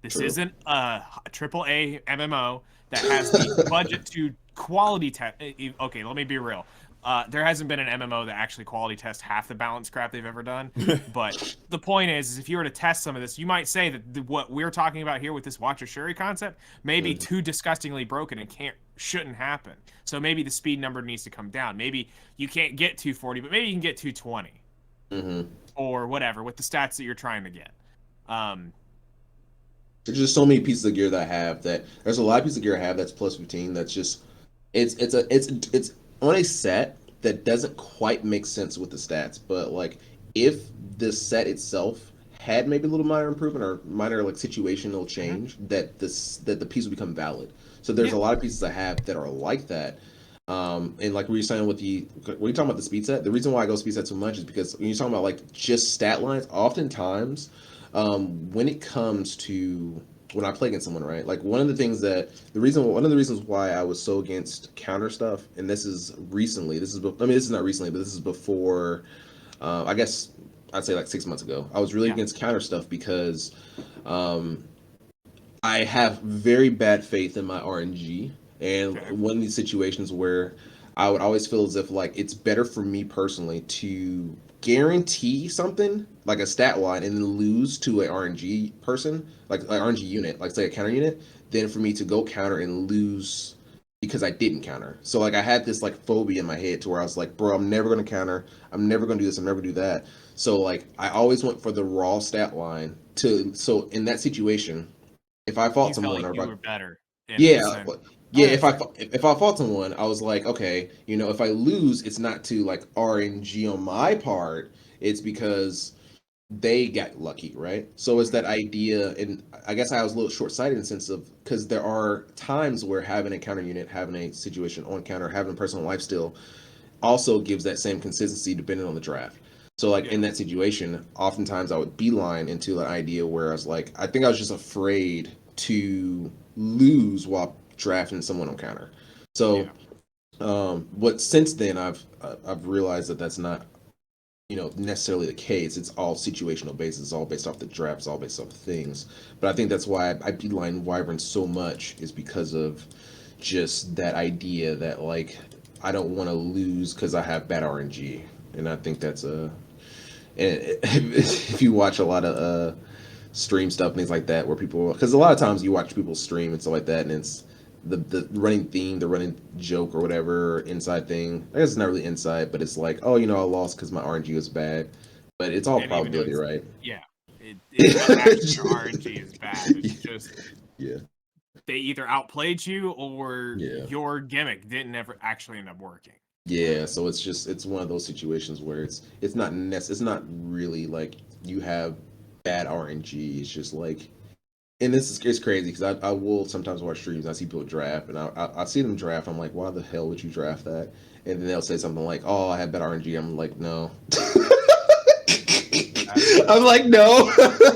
This True. isn't a AAA MMO that has the budget to quality test. Okay, let me be real. There hasn't been an MMO that actually quality tests half the balance crap they've ever done. But the point is if you were to test some of this, you might say that what we're talking about here with this Watcher Shuri concept may be too disgustingly broken and shouldn't happen. So maybe the speed number needs to come down. Maybe you can't get 240, but maybe you can get 220 or whatever with the stats that you're trying to get. There's just so many pieces of gear that I have that there's a lot of pieces of gear I have that's plus 15 that's just it's on a set that doesn't quite make sense with the stats, but like if the set itself had maybe a little minor improvement or minor like situational change that the piece would become valid. So there's a lot of pieces I have that are like that. And like we were saying with when you're talking about the speed set, the reason why I go speed set so much is because when you're talking about like just stat lines, oftentimes when it comes to when I play against someone, right? Like one of the reasons why I was so against counter stuff, and this is recently, this is not recently, but this is before, I guess I'd say like 6 months ago. I was really against counter stuff because I have very bad faith in my RNG, and one of these situations where I would always feel as if like it's better for me personally to guarantee something like a stat line and then lose to a RNG person, like an RNG unit, like say a counter unit, than for me to go counter and lose because I didn't counter. So like I had this like phobia in my head to where I was like, bro, I'm never gonna counter. I'm never gonna do this. I'm never gonna do that. So like I always went for the raw stat line so in that situation, if I fought You felt someone like or if you I were better in yeah, this, and yeah. that's fair. If I fought someone, I was like, okay, if I lose, it's not to like RNG on my part. It's because they got lucky, right? So it's that idea, and I guess I was a little short sighted in the sense of because there are times where having a counter unit, having a situation on counter, having a personal life steal also gives that same consistency depending on the draft. So like in that situation, oftentimes I would beeline into an idea where I was like, I think I was just afraid to lose while drafting someone on counter. So, but since then I've realized that that's not necessarily the case. It's all situational based. It's all based off the draft. It's all based off the things. But I think that's why I beeline Wyvern so much is because of just that idea that like I don't want to lose because I have bad RNG, and I think that's if you watch a lot of stream stuff, things like that, where people, because a lot of times you watch people stream and stuff like that, and it's the running theme, the running joke or whatever inside thing. I guess it's not really inside, but it's like, oh, I lost because my RNG was bad, but it's all And even though probability, right? it's not actually your RNG is bad. It's just Yeah, they either outplayed you or yeah, your gimmick didn't ever actually end up working. yeah. So it's one of those situations where it's not really like you have bad RNG. It's just like, and it's crazy because I will sometimes watch streams. I see people draft, and I see them draft. I'm like, why the hell would you draft that? And then they'll say something like, "Oh, I have better RNG." I'm like, no. I'm like, no.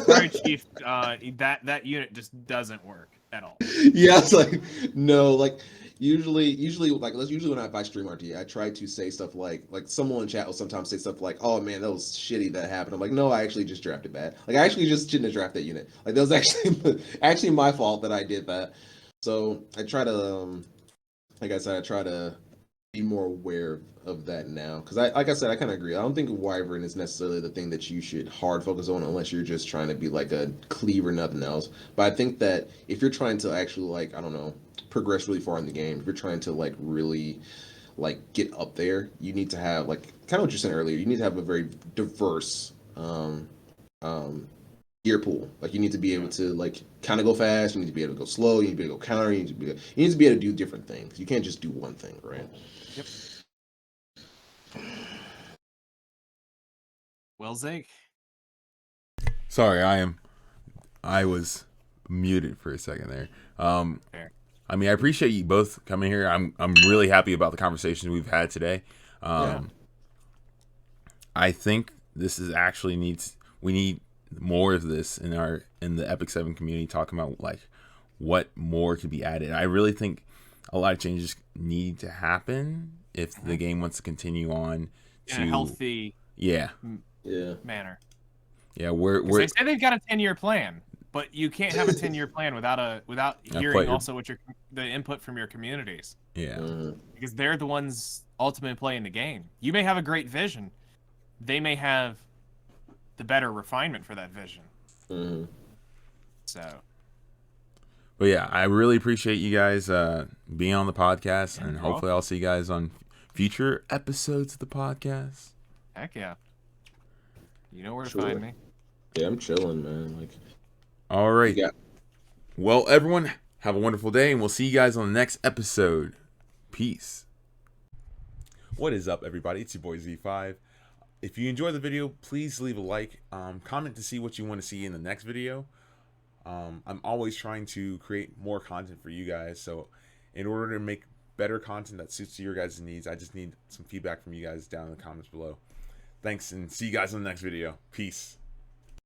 Sorry, Chief. That unit just doesn't work at all. Yeah, it's like no, like usually like that's usually when I stream RT, I try to say stuff like someone in chat will sometimes say stuff like, "Oh man, that was shitty that happened." I'm like, "No, I actually just drafted bad. Like I actually just shouldn't have drafted that unit. Like that was actually my fault that I did that." So I try to like I said, I try to be more aware of that now because like I said, I kind of agree. I don't think Wyvern is necessarily the thing that you should hard focus on unless you're just trying to be like a cleaver, nothing else. But I think that if you're trying to actually like I don't know progress really far in the game, if you're trying to like really like get up there, you need to have like kind of what you said earlier. You need to have a very diverse um gear pool. Like you need to be able to like kind of go fast. You need to be able to go slow. You need to be able to go counter. You need to be able to do different things. You can't just do one thing, right? Yep. Will Zake. Sorry, I was muted for a second there. Fair. I mean, I appreciate you both coming here. I'm really happy about the conversation we've had today. Yeah. I think this is actually we need more of this in the Epic 7 community, talking about like what more could be added. I really think a lot of changes need to happen if the game wants to continue on In a healthy yeah manner. yeah Because they say they've got a 10-year plan, but you can't have a 10-year plan without hearing also what the input from your communities. yeah Because they're the ones ultimately playing the game. You may have a great vision, they may have the better refinement for that vision. So, but yeah, I really appreciate you guys being on the podcast, and you're hopefully I'll see you guys on future episodes of the podcast. heck yeah. You know where to Sure. find me. Yeah, I'm chilling, man. Like, All right. yeah. Well, everyone, have a wonderful day, and we'll see you guys on the next episode. Peace. What is up, everybody? It's your boy Z5. If you enjoyed the video, please leave a like. Comment to see what you want to see in the next video. I'm always trying to create more content for you guys, so in order to make better content that suits your guys' needs, I just need some feedback from you guys down in the comments below. Thanks, and see you guys in the next video. Peace.